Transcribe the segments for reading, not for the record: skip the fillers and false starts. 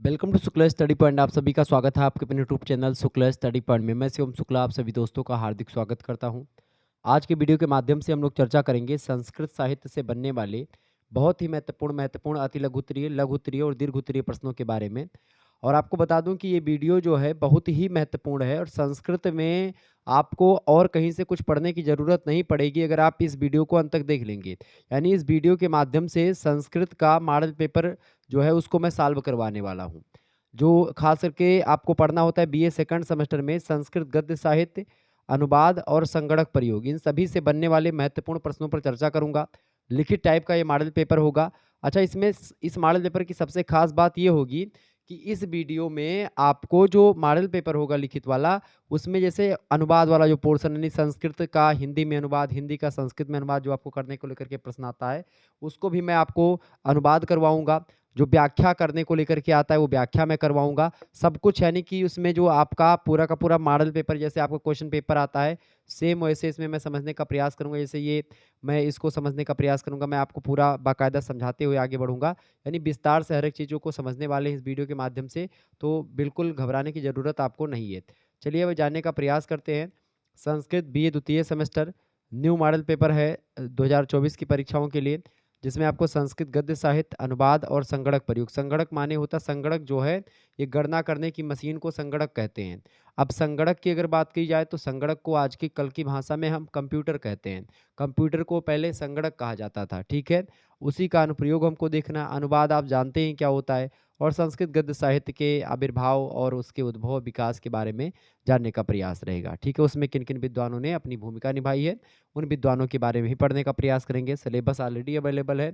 Welcome to Shukla study point. आप सभी का स्वागत है आपके अपने YouTube channel Shukla study point में। मैं शिवम शुक्ला आप सभी दोस्तों का हार्दिक स्वागत करता हूं। आज के वीडियो के माध्यम से हम लोग चर्चा करेंगे संस्कृत साहित्य से बनने वाले बहुत ही महत्वपूर्ण अति लघुत्तरीय लघुत्तरीय और दीर्घोत्तरीय प्रश्नों के बारे में। और आपको बता दूं कि ये वीडियो जो है बहुत ही महत्वपूर्ण है और संस्कृत में आपको और कहीं से कुछ पढ़ने की ज़रूरत नहीं पड़ेगी अगर आप इस वीडियो को अंत तक देख लेंगे। यानी इस वीडियो के माध्यम से संस्कृत का मॉडल पेपर जो है उसको मैं सॉल्व करवाने वाला हूँ। जो खास करके आपको पढ़ना होता है बीए सेकंड सेमेस्टर में संस्कृत गद्य साहित्य, अनुवाद और संगणक प्रयोग, इन सभी से बनने वाले महत्वपूर्ण प्रश्नों पर चर्चा करूँगा। लिखित टाइप का ये मॉडल पेपर होगा। अच्छा, इसमें इस मॉडल पेपर की सबसे खास बात ये होगी कि इस वीडियो में आपको जो मॉडल पेपर होगा लिखित वाला, उसमें जैसे अनुवाद वाला जो पोर्शन यानी संस्कृत का हिंदी में अनुवाद, हिंदी का संस्कृत में अनुवाद जो आपको करने को लेकर के प्रश्न आता है, उसको भी मैं आपको अनुवाद करवाऊँगा। जो व्याख्या करने को लेकर के आता है वो व्याख्या मैं करवाऊँगा। सब कुछ यानी कि उसमें जो आपका पूरा का पूरा मॉडल पेपर जैसे आपको क्वेश्चन पेपर आता है, सेम वैसे इसमें मैं समझने का प्रयास करूँगा। जैसे ये मैं इसको समझने का प्रयास करूँगा, मैं आपको पूरा बाकायदा समझाते हुए आगे बढ़ूँगा। यानी विस्तार से हर एक चीज़ों को समझने वाले हैं इस वीडियो के माध्यम से, तो बिल्कुल घबराने की ज़रूरत आपको नहीं है। चलिए अब जानने का प्रयास करते हैं। संस्कृत बीए द्वितीय सेमेस्टर न्यू मॉडल पेपर है 2024 की परीक्षाओं के लिए, जिसमें आपको संस्कृत गद्य साहित्य, अनुवाद और संगणक प्रयोग। संगणक माने होता संगणक जो है ये गणना करने की मशीन को संगणक कहते हैं। अब संगणक की अगर बात की जाए तो संगणक को आज की कल की भाषा में हम कंप्यूटर कहते हैं। कंप्यूटर को पहले संगणक कहा जाता था, ठीक है। उसी का अनुप्रयोग हमको देखना। अनुवाद आप जानते हैं क्या होता है। और संस्कृत गद्य साहित्य के आविर्भाव और उसके उद्भव विकास के बारे में जानने का प्रयास रहेगा, ठीक है। उसमें किन किन विद्वानों ने अपनी भूमिका निभाई है, उन विद्वानों के बारे में ही पढ़ने का प्रयास करेंगे। सिलेबस ऑलरेडी अवेलेबल है,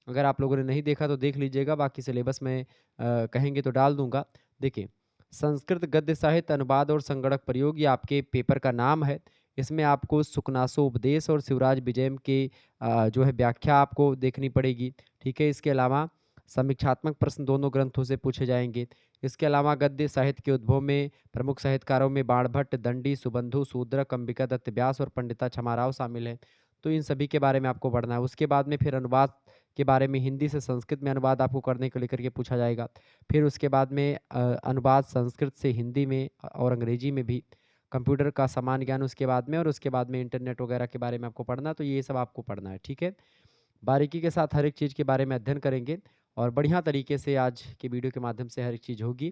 अगर आप लोगों ने नहीं देखा तो देख लीजिएगा, बाकी सिलेबस में कहेंगे तो डाल दूंगा। देखिए, संस्कृत गद्य साहित्य, अनुवाद और संगणक प्रयोग ये आपके पेपर का नाम है। इसमें आपको सुकनासो उपदेश और शिवराज विजयम के जो है व्याख्या आपको देखनी पड़ेगी, ठीक है। इसके अलावा समीक्षात्मक प्रश्न दोनों ग्रंथों से पूछे जाएंगे। इसके अलावा गद्य साहित्य के उद्भव में प्रमुख साहित्यकारों में बाणभट्ट, दंडी, सुबंधु, शूद्रक, अंबिका दत्त व्यास और पंडिता छमाराव शामिल हैं। तो इन सभी के बारे में आपको पढ़ना है। उसके बाद में फिर अनुवाद के बारे में हिंदी से संस्कृत में अनुवाद आपको करने को लेकर के पूछा जाएगा। फिर उसके बाद में अनुवाद संस्कृत से हिंदी में और अंग्रेजी में भी, कंप्यूटर का सामान्य ज्ञान उसके बाद में, और उसके बाद में इंटरनेट वगैरह के बारे में आपको पढ़ना। तो ये सब आपको पढ़ना है, ठीक है। बारीकी के साथ हर एक चीज़ के बारे में अध्ययन करेंगे और बढ़िया तरीके से आज की वीडियो के माध्यम से हर एक चीज़ होगी।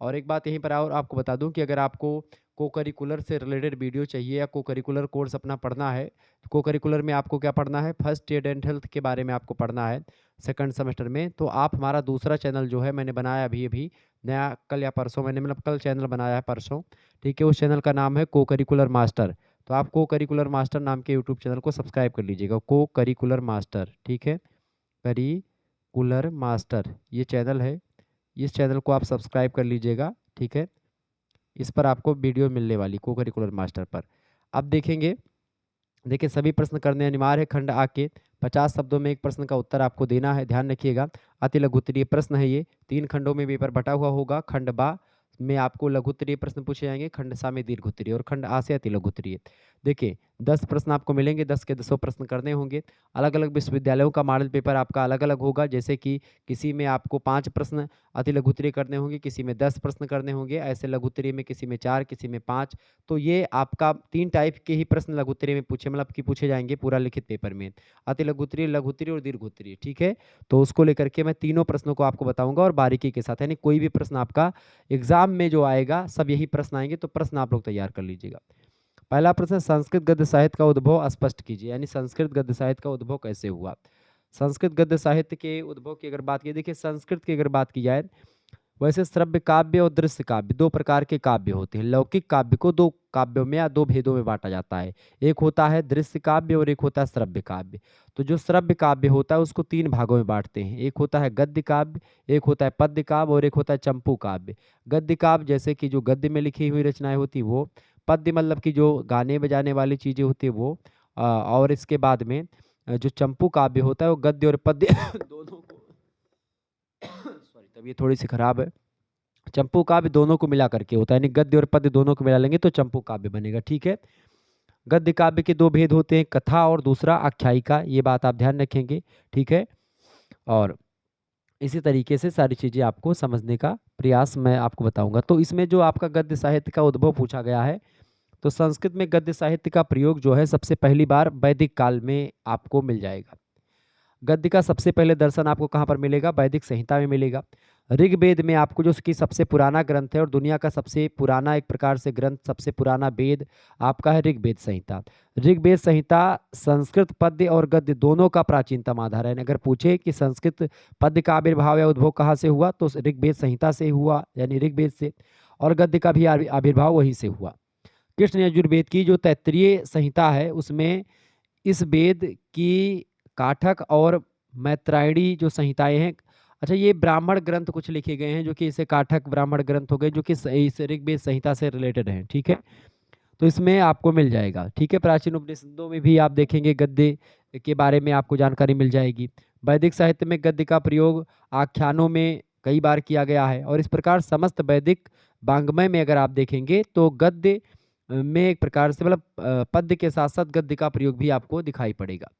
और एक बात यहीं पर और आपको बता दूं कि अगर आपको को करिकुलर से रिलेटेड वीडियो चाहिए या को करिकुलर कोर्स अपना पढ़ना है, तो को करिकुलर में आपको क्या पढ़ना है, फर्स्ट एड एंड हेल्थ के बारे में आपको पढ़ना है सेकंड सेमेस्टर में। तो आप हमारा दूसरा चैनल जो है मैंने बनाया अभी अभी नया, कल या परसों मैंने, मतलब कल चैनल बनाया है परसों, ठीक है। उस चैनल का नाम है को करिकुलर मास्टर। तो आप को करिकुलर मास्टर नाम के यूट्यूब चैनल को सब्सक्राइब कर लीजिएगा, को करिकुलर मास्टर, ठीक है। करिकुलर मास्टर ये चैनल है, इस चैनल को आप सब्सक्राइब कर लीजिएगा, ठीक है। इस पर आपको वीडियो मिलने वाली को करिकुलर मास्टर पर। अब देखेंगे, देखिए सभी प्रश्न करने अनिवार्य है। खंड आ के 50 शब्दों में एक प्रश्न का उत्तर आपको देना है, ध्यान रखिएगा। अति लघुत्तरीय प्रश्न है ये, 3 खंडों में पेपर बटा हुआ होगा। खंड बा में आपको लघुत्तरीय प्रश्न पूछे जाएंगे, खंड सा में दीर्घोत्तरीय, और खंड आ से अति लघुत्तरीय। देखिए 10 प्रश्न आपको मिलेंगे, 10 के 10 प्रश्न करने होंगे। अलग अलग विश्वविद्यालयों का मॉडल पेपर आपका अलग अलग होगा, जैसे कि किसी में आपको 5 प्रश्न अति लघुत्तरीय करने होंगे, किसी में 10 प्रश्न करने होंगे, ऐसे लघुत्तरीय में किसी में 4, किसी में 5। तो ये आपका 3 टाइप के ही प्रश्न लघुत्तरीय में पूछे, मतलब कि पूछे जाएंगे पूरा लिखित पेपर में, अति लघुत्तरीय, लघुत्तरीय और दीर्घोत्तरीय, ठीक है। तो उसको लेकर के मैं तीनों प्रश्नों को आपको बताऊंगा और बारीकी के साथ, यानी कोई भी प्रश्न आपका एग्जाम में जो आएगा सब यही प्रश्न आएंगे, तो प्रश्न आप लोग तैयार कर लीजिएगा। पहला प्रश्न, संस्कृत गद्य साहित्य का उद्भव स्पष्ट कीजिए, यानी संस्कृत गद्य साहित्य का उद्भव कैसे हुआ। संस्कृत गद्य साहित्य के उद्भव की अगर बात की, देखिए संस्कृत की अगर बात की जाए, वैसे श्रव्य काव्य और दृश्य काव्य दो प्रकार के काव्य होते हैं। लौकिक काव्य को दो काव्यों में या दो भेदों में बांटा जाता है, एक होता है दृश्य काव्य और एक होता है श्रव्य काव्य। तो जो श्रव्य काव्य होता है उसको 3 भागों में बांटते हैं, एक होता है गद्य काव्य, एक होता है पद्य काव्य और एक होता है चंपू काव्य। गद्य काव्य जैसे कि जो गद्य में लिखी हुई रचनाएं होती वो, पद्य मतलब कि जो गाने बजाने वाली चीजें होती है वो, और इसके बाद में जो चंपू काव्य होता है वो गद्य और पद्य दोनों को सॉरी तबीयत थोड़ी सी खराब है, चंपू काव्य दोनों को मिला करके होता है, यानी गद्य और पद्य दोनों को मिला लेंगे तो चंपू काव्य बनेगा, ठीक है। गद्य काव्य के 2 भेद होते हैं, कथा और दूसरा आख्यायिका, ये बात आप ध्यान रखेंगे, ठीक है। और इसी तरीके से सारी चीज़ें आपको समझने का प्रयास मैं आपको बताऊँगा। तो इसमें जो आपका गद्य साहित्य का उद्भव पूछा गया है, तो संस्कृत में गद्य साहित्य का प्रयोग जो है सबसे पहली बार वैदिक काल में आपको मिल जाएगा। गद्य का सबसे पहले दर्शन आपको कहाँ पर मिलेगा? वैदिक संहिता में मिलेगा। ऋग्वेद में आपको जो उसकी सबसे पुराना ग्रंथ है और दुनिया का सबसे पुराना एक प्रकार से ग्रंथ, सबसे पुराना वेद आपका है ऋग्वेद संहिता। ऋग्वेद संहिता संस्कृत पद्य और गद्य दोनों का प्राचीनतम आधार है। अगर पूछे कि संस्कृत पद्य का आविर्भाव या उद्भव कहाँ से हुआ, तो ऋग्वेद संहिता से हुआ, यानी ऋग्वेद से, और गद्य का भी आविर्भाव वहीं से हुआ। कृष्ण यजुर्वेद की जो तैत्तिरीय संहिता है, उसमें इस वेद की काठक और मैत्रायणी जो संहिताएँ हैं, अच्छा ये ब्राह्मण ग्रंथ कुछ लिखे गए हैं जो कि इसे काठक ब्राह्मण ग्रंथ हो गए, जो कि इस ऋग्वेद संहिता से रिलेटेड हैं, ठीक है? तो इसमें आपको मिल जाएगा, ठीक है? प्राचीन उपनिषदों में भी आप देखेंगे गद्य के बारे में आपको जानकारी मिल जाएगी। वैदिक साहित्य में गद्य का प्रयोग आख्यानों में कई बार किया गया है, और इस प्रकार समस्त वैदिक वाङ्मय में अगर आप देखेंगे तो गद्य में एक प्रकार से मतलब पद्य के साथ-साथ गद्य का प्रयोग भी आपको दिखाई पड़ेगा।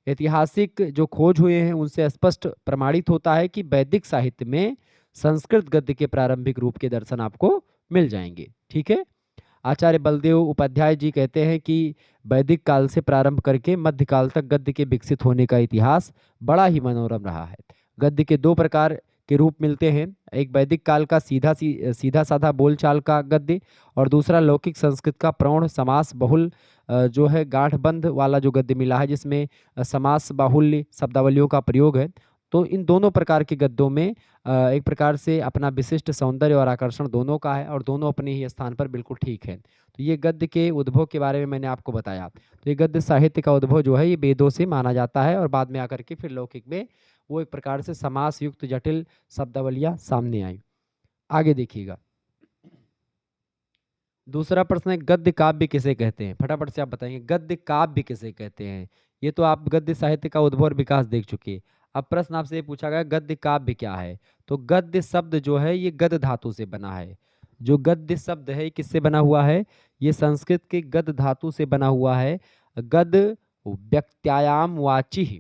ऐतिहासिक जो खोज हुए हैं उनसे स्पष्ट प्रमाणित होता है कि वैदिक साहित्य में संस्कृत गद्य के प्रारंभिक रूप के दर्शन आपको मिल जाएँगे, ठीक है? आचार्य बलदेव उपाध्याय जी कहते हैं कि वैदिक काल से प्रारंभ करके मध्यकाल तक गद्य के विकसित होने का इतिहास बड़ा ही मनोरम रहा है। गद्य के दो प्रकार के रूप मिलते हैं, एक वैदिक काल का सीधा साधा बोलचाल का गद्य, और दूसरा लौकिक संस्कृत का प्रौढ़ समास बहुल जो है गांठबंध वाला जो गद्य मिला है, जिसमें समास बाहुल्य शब्दावलियों का प्रयोग है। तो इन दोनों प्रकार के गद्यों में एक प्रकार से अपना विशिष्ट सौंदर्य और आकर्षण दोनों का है, और दोनों अपने ही स्थान पर बिल्कुल ठीक है। तो ये गद्य के उद्भव के बारे में मैंने आपको बताया। तो ये गद्य साहित्य का उद्भव जो है ये वेदों से माना जाता है, और बाद में आकर के फिर लौकिक में वो एक प्रकार से समास युक्त जटिल शब्दावलियाँ सामने आई। आगे देखिएगा। दूसरा प्रश्न है, गद्य काव्य किसे कहते हैं? फटाफट से आप बताएंगे, गद्य काव्य किसे कहते हैं? ये तो आप गद्य साहित्य का उद्भव और विकास देख चुके। अब प्रश्न आपसे ये पूछा गया, गद्य काव्य क्या है? तो गद्य शब्द जो है ये गद धातु से बना है। जो गद्य शब्द है ये किससे बना हुआ है? ये संस्कृत के गद धातु से बना हुआ है। गद व्यक्त्यायाम वाचिः,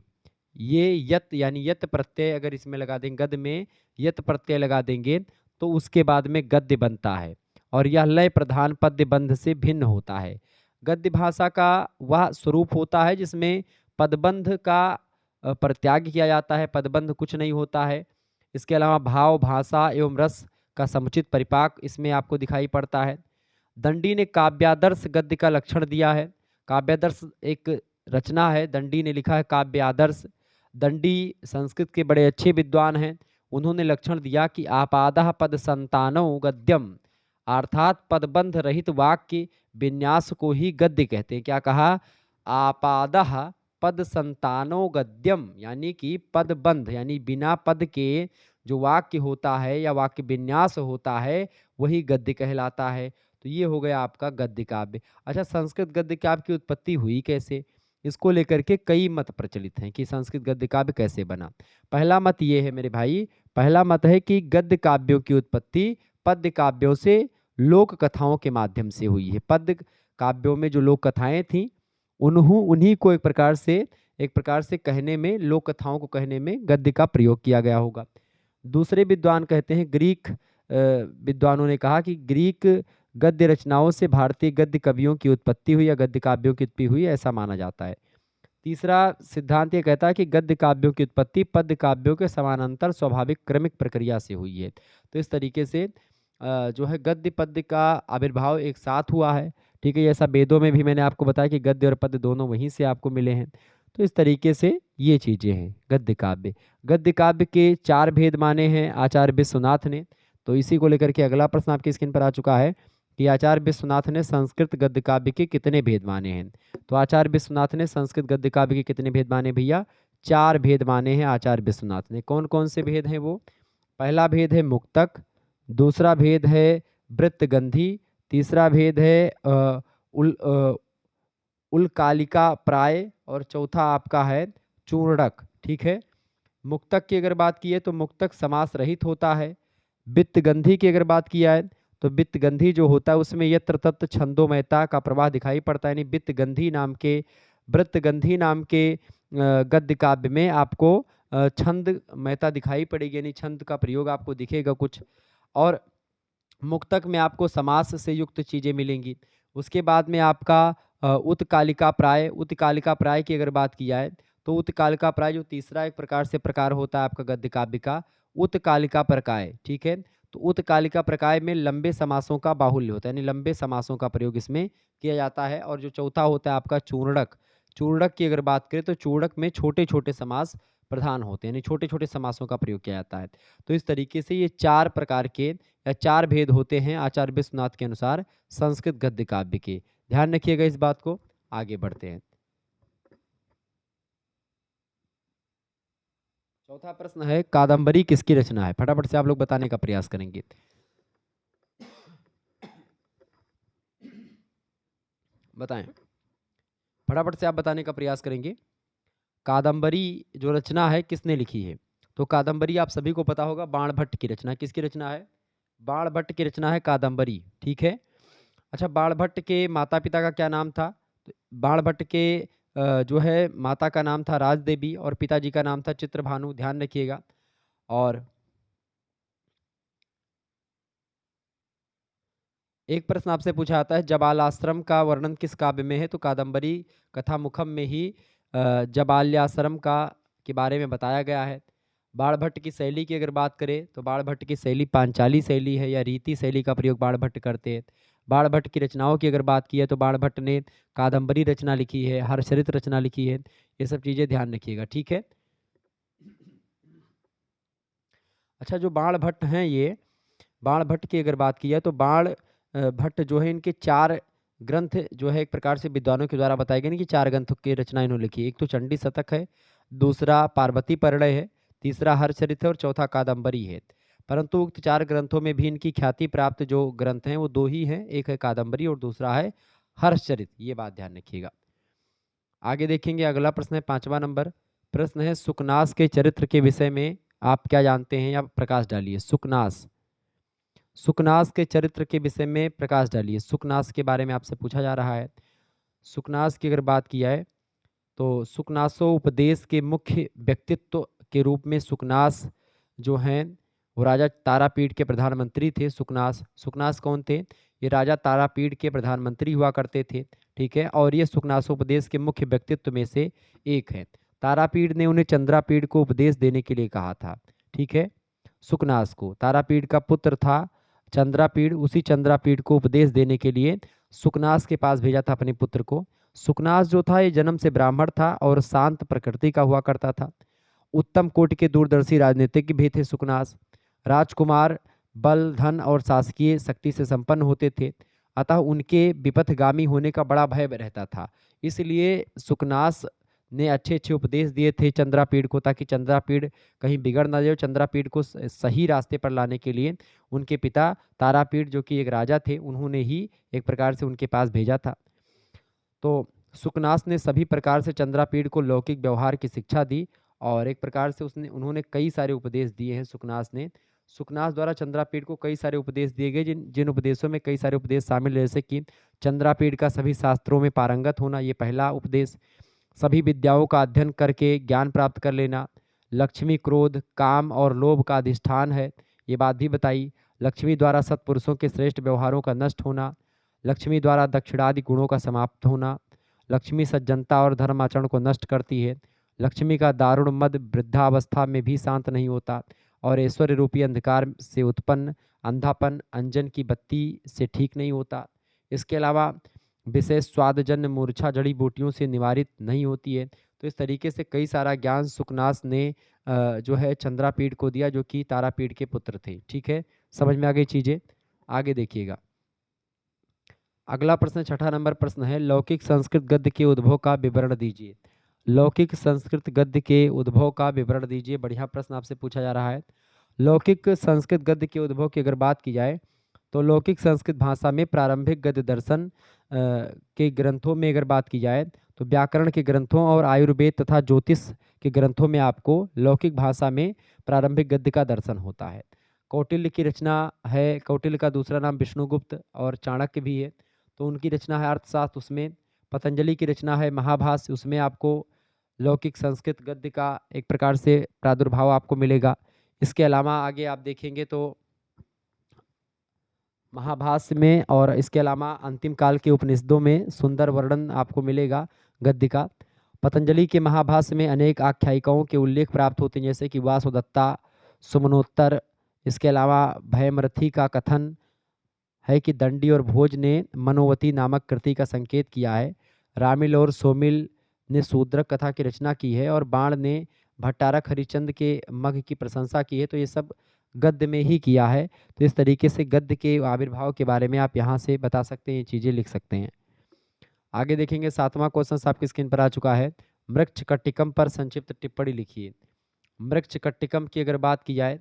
ये यत यानी यत प्रत्यय अगर इसमें लगा देंगे, गद में यत प्रत्यय लगा देंगे तो उसके बाद में गद्य बनता है, और यह लय प्रधान पद्य बंध से भिन्न होता है। गद्य भाषा का वह स्वरूप होता है जिसमें पदबंध का परित्याग किया जाता है, पदबंध कुछ नहीं होता है। इसके अलावा भाव, भाषा एवं रस का समुचित परिपाक इसमें आपको दिखाई पड़ता है। दंडी ने काव्यादर्श गद्य का लक्षण दिया है। काव्यादर्श एक रचना है, दंडी ने लिखा है काव्यादर्श। दंडी संस्कृत के बड़े अच्छे विद्वान हैं। उन्होंने लक्षण दिया कि आपादः पद संतानो गद्यम, अर्थात पदबंध रहित वाक्य विन्यास को ही गद्य कहते हैं। क्या कहा? आपादः पद संतानो गद्यम, यानी कि पदबंध यानी बिना पद के जो वाक्य होता है या वाक्य विन्यास होता है वही गद्य कहलाता है। तो ये हो गया आपका गद्य काव्य। अच्छा, संस्कृत गद्य काव्य की उत्पत्ति हुई कैसे? इसको लेकर के कई मत प्रचलित हैं कि संस्कृत गद्य काव्य कैसे बना। पहला मत ये है मेरे भाई, पहला मत है कि गद्य काव्यों की उत्पत्ति पद्य काव्यों से लोक कथाओं के माध्यम से हुई है। पद्य काव्यों में जो लोक कथाएं थीं उन्हीं को एक प्रकार से कहने में, लोक कथाओं को कहने में गद्य का प्रयोग किया गया होगा। दूसरे विद्वान कहते हैं, ग्रीक विद्वानों ने कहा कि ग्रीक गद्य रचनाओं से भारतीय गद्य कवियों की उत्पत्ति हुई या गद्य काव्यों की उत्पत्ति हुई, ऐसा माना जाता है। तीसरा सिद्धांत ये कहता है कि गद्य काव्यों की उत्पत्ति पद्य काव्यों के समानांतर स्वाभाविक क्रमिक प्रक्रिया से हुई है। तो इस तरीके से जो है गद्य पद्य का आविर्भाव एक साथ हुआ है, ठीक है? ऐसा वेदों में भी मैंने आपको बताया कि गद्य और पद्य दोनों वहीं से आपको मिले हैं। तो इस तरीके से ये चीज़ें हैं गद्य काव्य। गद्य काव्य के 4 भेद माने हैं आचार्य विश्वनाथ ने। तो इसी को लेकर के अगला प्रश्न आपकी स्क्रीन पर आ चुका है कि आचार्य विश्वनाथ ने संस्कृत गद्य काव्य के कितने भेद माने हैं? तो आचार्य विश्वनाथ ने संस्कृत गद्य काव्य के कितने भेद माने भैया? 4 भेद माने हैं आचार्य विश्वनाथ ने। कौन कौन से भेद हैं वो? पहला भेद है मुक्तक, दूसरा भेद है वृत्तगंधी, तीसरा भेद है उल्कालिका प्राय, और चौथा आपका है चूर्णक, ठीक है? मुक्तक की अगर बात की है तो मुक्तक समास रहित होता है। वित्तगंधी की अगर बात किया है तो वित्तगंधी जो होता है उसमें यत्र तत्र छंदोमयता का प्रवाह दिखाई पड़ता है, यानी वृत्तगंधी नाम के गद्य काव्य में आपको छंद महता दिखाई पड़ेगी, यानी छंद का प्रयोग आपको दिखेगा कुछ। और मुक्तक में आपको समास से युक्त चीज़ें मिलेंगी। उसके बाद में आपका उत्कालिका प्राय, उत्कालिका प्राय की अगर बात की जाए, तो उत्कालिका प्राय जो तीसरा एक प्रकार से प्रकार होता है आपका गद्य काव्य का, उत्कालिका प्रकाय, ठीक है? तो उत्कालिका प्रकाय में लंबे समासों का बाहुल्य होता है, यानी लंबे समासों का प्रयोग इसमें किया जाता है। और जो चौथा होता है आपका चूर्णक, चूर्णक की अगर बात करें तो चूर्णक में छोटे-छोटे समास प्रधान होते हैं, यानी छोटे-छोटे समासों का प्रयोग किया जाता है। तो इस तरीके से ये 4 प्रकार के या 4 भेद होते हैं आचार्य विश्वनाथ के अनुसार संस्कृत गद्य काव्य के। ध्यान रखिएगा इस बात को। आगे बढ़ते हैं। चौथा प्रश्न है, कादंबरी किसकी रचना है? फटाफट से आप लोग बताने का प्रयास करेंगे। बताएं, फटाफट से आप बताने का प्रयास करेंगे। कादंबरी जो रचना है किसने लिखी है? तो कादंबरी आप सभी को पता होगा, बाणभट्ट की रचना। किसकी रचना है? बाणभट्ट की रचना है कादंबरी, ठीक है। अच्छा, बाणभट्ट के माता पिता का क्या नाम था? तो बाणभट्ट के जो है माता का नाम था राज देवी और पिताजी का नाम था चित्रभानु, ध्यान रखिएगा। और एक प्रश्न आपसे पूछा जाता है, जबालाश्रम का वर्णन किस काव्य में है? तो कादंबरी कथामुखम में ही जबाल्याश्रम का के बारे में बताया गया है। बाणभट्ट की शैली की अगर बात करें तो बाणभट्ट की शैली पांचाली शैली है या रीति शैली का प्रयोग बाणभट्ट करते हैं। बाणभट्ट की रचनाओं की अगर बात की है तो बाणभट्ट ने कादंबरी रचना लिखी है, हर्षचरित रचना लिखी है। ये सब चीज़ें ध्यान रखिएगा, ठीक है। अच्छा, जो बाणभट्ट हैं, ये बाणभट्ट की अगर बात की जाए तो भट्ट जो है इनके 4 ग्रंथ जो है एक प्रकार से विद्वानों के द्वारा बताए गए हैं कि 4 ग्रंथ की रचना इन्होंने लिखी है। एक तो चंडी शतक है, दूसरा पार्वती परिणय है, तीसरा हर्षचरित है और चौथा कादंबरी है। परंतु उक्त 4 ग्रंथों में भी इनकी ख्याति प्राप्त जो ग्रंथ हैं वो 2 ही हैं, एक है कादंबरी और दूसरा है हर्षचरित। ये बात ध्यान रखिएगा। आगे देखेंगे, अगला प्रश्न है 5वां नंबर। प्रश्न है, सुकनास के चरित्र के विषय में आप क्या जानते हैं या प्रकाश डालिए। सुकनास, सुकनास के चरित्र के विषय में प्रकाश डालिए। सुकनास के बारे में आपसे पूछा जा रहा है। सुकनास की अगर बात की जाए तो सुकनासो उपदेश के मुख्य व्यक्तित्व के रूप में सुकनास जो हैं वो राजा तारापीठ के प्रधानमंत्री थे। सुकनास, सुकनास कौन थे? ये राजा तारापीठ के प्रधानमंत्री हुआ करते थे, ठीक है। और ये सुकनासोपदेश के मुख्य व्यक्तित्व में से एक है। तारापीठ ने उन्हें चंद्रापीठ को उपदेश देने के लिए कहा था, ठीक है। सुकनास को तारापीठ का पुत्र था चंद्रापीठ, उसी चंद्रापीठ को उपदेश देने के लिए सुकनास के पास भेजा था अपने पुत्र को। सुकनास जो था ये जन्म से ब्राह्मण था और शांत प्रकृति का हुआ करता था। उत्तम कोटि के दूरदर्शी राजनीतिज्ञ भी थे सुकनास। राजकुमार बल, धन और शासकीय शक्ति से संपन्न होते थे, अतः उनके विपथगामी होने का बड़ा भय रहता था। इसलिए सुकनास ने अच्छे अच्छे उपदेश दिए थे चंद्रापीठ को, ताकि चंद्रापीठ कहीं बिगड़ ना जाए। चंद्रापीठ को सही रास्ते पर लाने के लिए उनके पिता तारापीठ जो कि एक राजा थे, उन्होंने ही एक प्रकार से उनके पास भेजा था। तो सुकनास ने सभी प्रकार से चंद्रापीठ को लौकिक व्यवहार की शिक्षा दी और एक प्रकार से उन्होंने कई सारे उपदेश दिए हैं सुकनास ने। सुकनास द्वारा चंद्रापीठ को कई सारे उपदेश दिए गए, जिन जिन उपदेशों में कई सारे उपदेश शामिल हैं, जैसे कि चंद्रापीठ का सभी शास्त्रों में पारंगत होना, ये पहला उपदेश। सभी विद्याओं का अध्ययन करके ज्ञान प्राप्त कर लेना। लक्ष्मी क्रोध, काम और लोभ का अधिष्ठान है, ये बात भी बताई। लक्ष्मी द्वारा सत्पुरुषों के श्रेष्ठ व्यवहारों का नष्ट होना। लक्ष्मी द्वारा दक्षिणादि गुणों का समाप्त होना। लक्ष्मी सज्जनता और धर्माचरण को नष्ट करती है। लक्ष्मी का दारुण मद वृद्धावस्था में भी शांत नहीं होता और ऐश्वर्य रूपी अंधकार से उत्पन्न अंधापन अंजन की बत्ती से ठीक नहीं होता। इसके अलावा विशेष स्वादजन्य मूर्छा जड़ी बूटियों से निवारित नहीं होती है। तो इस तरीके से कई सारा ज्ञान सुकनास ने जो है चंद्रापीठ को दिया, जो कि तारापीठ के पुत्र थे, ठीक है। समझ में आ गई चीज़ें? आगे देखिएगा, अगला प्रश्न 6ठा नंबर प्रश्न है, लौकिक संस्कृत गद्य के उद्भव का विवरण दीजिए। लौकिक संस्कृत गद्य के उद्भव का विवरण दीजिए। बढ़िया प्रश्न आपसे पूछा जा रहा है। लौकिक संस्कृत गद्य के उद्भव की अगर बात की जाए तो लौकिक संस्कृत भाषा में प्रारंभिक गद्य दर्शन के ग्रंथों में अगर बात की जाए तो व्याकरण के ग्रंथों और आयुर्वेद तथा ज्योतिष के ग्रंथों में आपको लौकिक भाषा में प्रारंभिक गद्य का दर्शन होता है। कौटिल्य की रचना है, कौटिल्य का दूसरा नाम विष्णुगुप्त और चाणक्य भी है, तो उनकी रचना है अर्थशास्त्र, उसमें पतंजलि की रचना है महाभाष्य, उसमें आपको लौकिक संस्कृत गद्य का एक प्रकार से प्रादुर्भाव आपको मिलेगा। इसके अलावा आगे आप देखेंगे तो महाभाष्य में और इसके अलावा अंतिम काल के उपनिषदों में सुंदर वर्णन आपको मिलेगा गद्य का। पतंजलि के महाभाष्य में अनेक आख्यायिकाओं के उल्लेख प्राप्त होते हैं, जैसे कि वासुदत्ता, सुमनोत्तर। इसके अलावा भयमरथी का कथन है कि दंडी और भोज ने मनोवती नामक कृति का संकेत किया है। रामिल और सोमिल ने शूद्रक कथा की रचना की है और बाण ने भट्टारक हरिचंद के मग की प्रशंसा की है। तो ये सब गद्य में ही किया है। तो इस तरीके से गद्य के आविर्भाव के बारे में आप यहाँ से बता सकते हैं, ये चीज़ें लिख सकते हैं। आगे देखेंगे 7वां क्वेश्चन आपकी स्क्रीन पर आ चुका है। मृच्छकटिकम पर संक्षिप्त टिप्पणी लिखिए। मृच्छकटिकम की अगर बात की जाए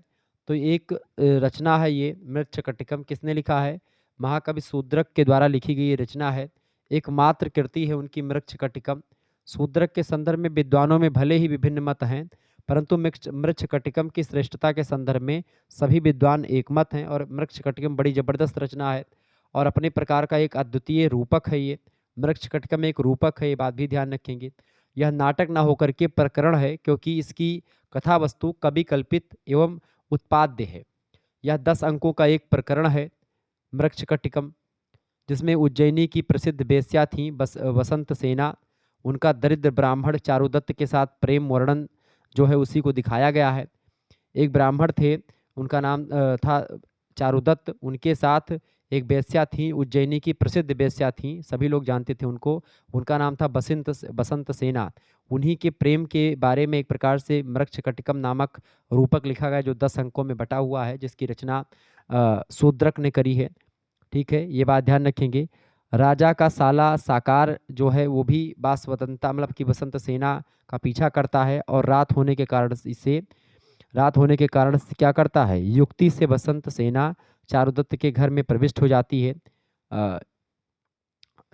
तो एक रचना है ये। मृच्छकटिकम किसने लिखा है? महाकवि शूद्रक के द्वारा लिखी गई ये रचना है। एकमात्र कृति है उनकी मृच्छकटिकम। शूद्रक के संदर्भ में विद्वानों में भले ही विभिन्न मत हैं, परंतु मृच्छकटिकम की श्रेष्ठता के संदर्भ में सभी विद्वान एकमत हैं। और मृच्छकटिकम बड़ी जबरदस्त रचना है और अपने प्रकार का एक अद्वितीय रूपक है ये। मृच्छकटिकम एक रूपक है, ये बात भी ध्यान रखेंगे। यह नाटक ना होकर के प्रकरण है, क्योंकि इसकी कथा वस्तु कवि कल्पित एवं उत्पाद्य है। यह 10 अंकों का एक प्रकरण है मृच्छकटिकम, जिसमें उज्जैनी की प्रसिद्ध वेश्या थी वसंत सेना, उनका दरिद्र ब्राह्मण चारुदत्त के साथ प्रेम वर्णन जो है उसी को दिखाया गया है। एक ब्राह्मण थे, उनका नाम था चारुदत्त, उनके साथ एक वेश्या थी, उज्जैनी की प्रसिद्ध वेश्या थी, सभी लोग जानते थे उनको। उनका नाम था बसंत सेना। उन्हीं के प्रेम के बारे में एक प्रकार से मृच्छकटिकम नामक रूपक लिखा गया, जो 10 अंकों में बटा हुआ है, जिसकी रचना शूद्रक ने करी है। ठीक है, ये बात ध्यान रखेंगे। राजा का साला साकार जो है वो भी बासवदंता मतलब कि बसंत सेना का पीछा करता है, और रात होने के कारण से क्या करता है, युक्ति से बसंत सेना चारुदत्त के घर में प्रविष्ट हो जाती है।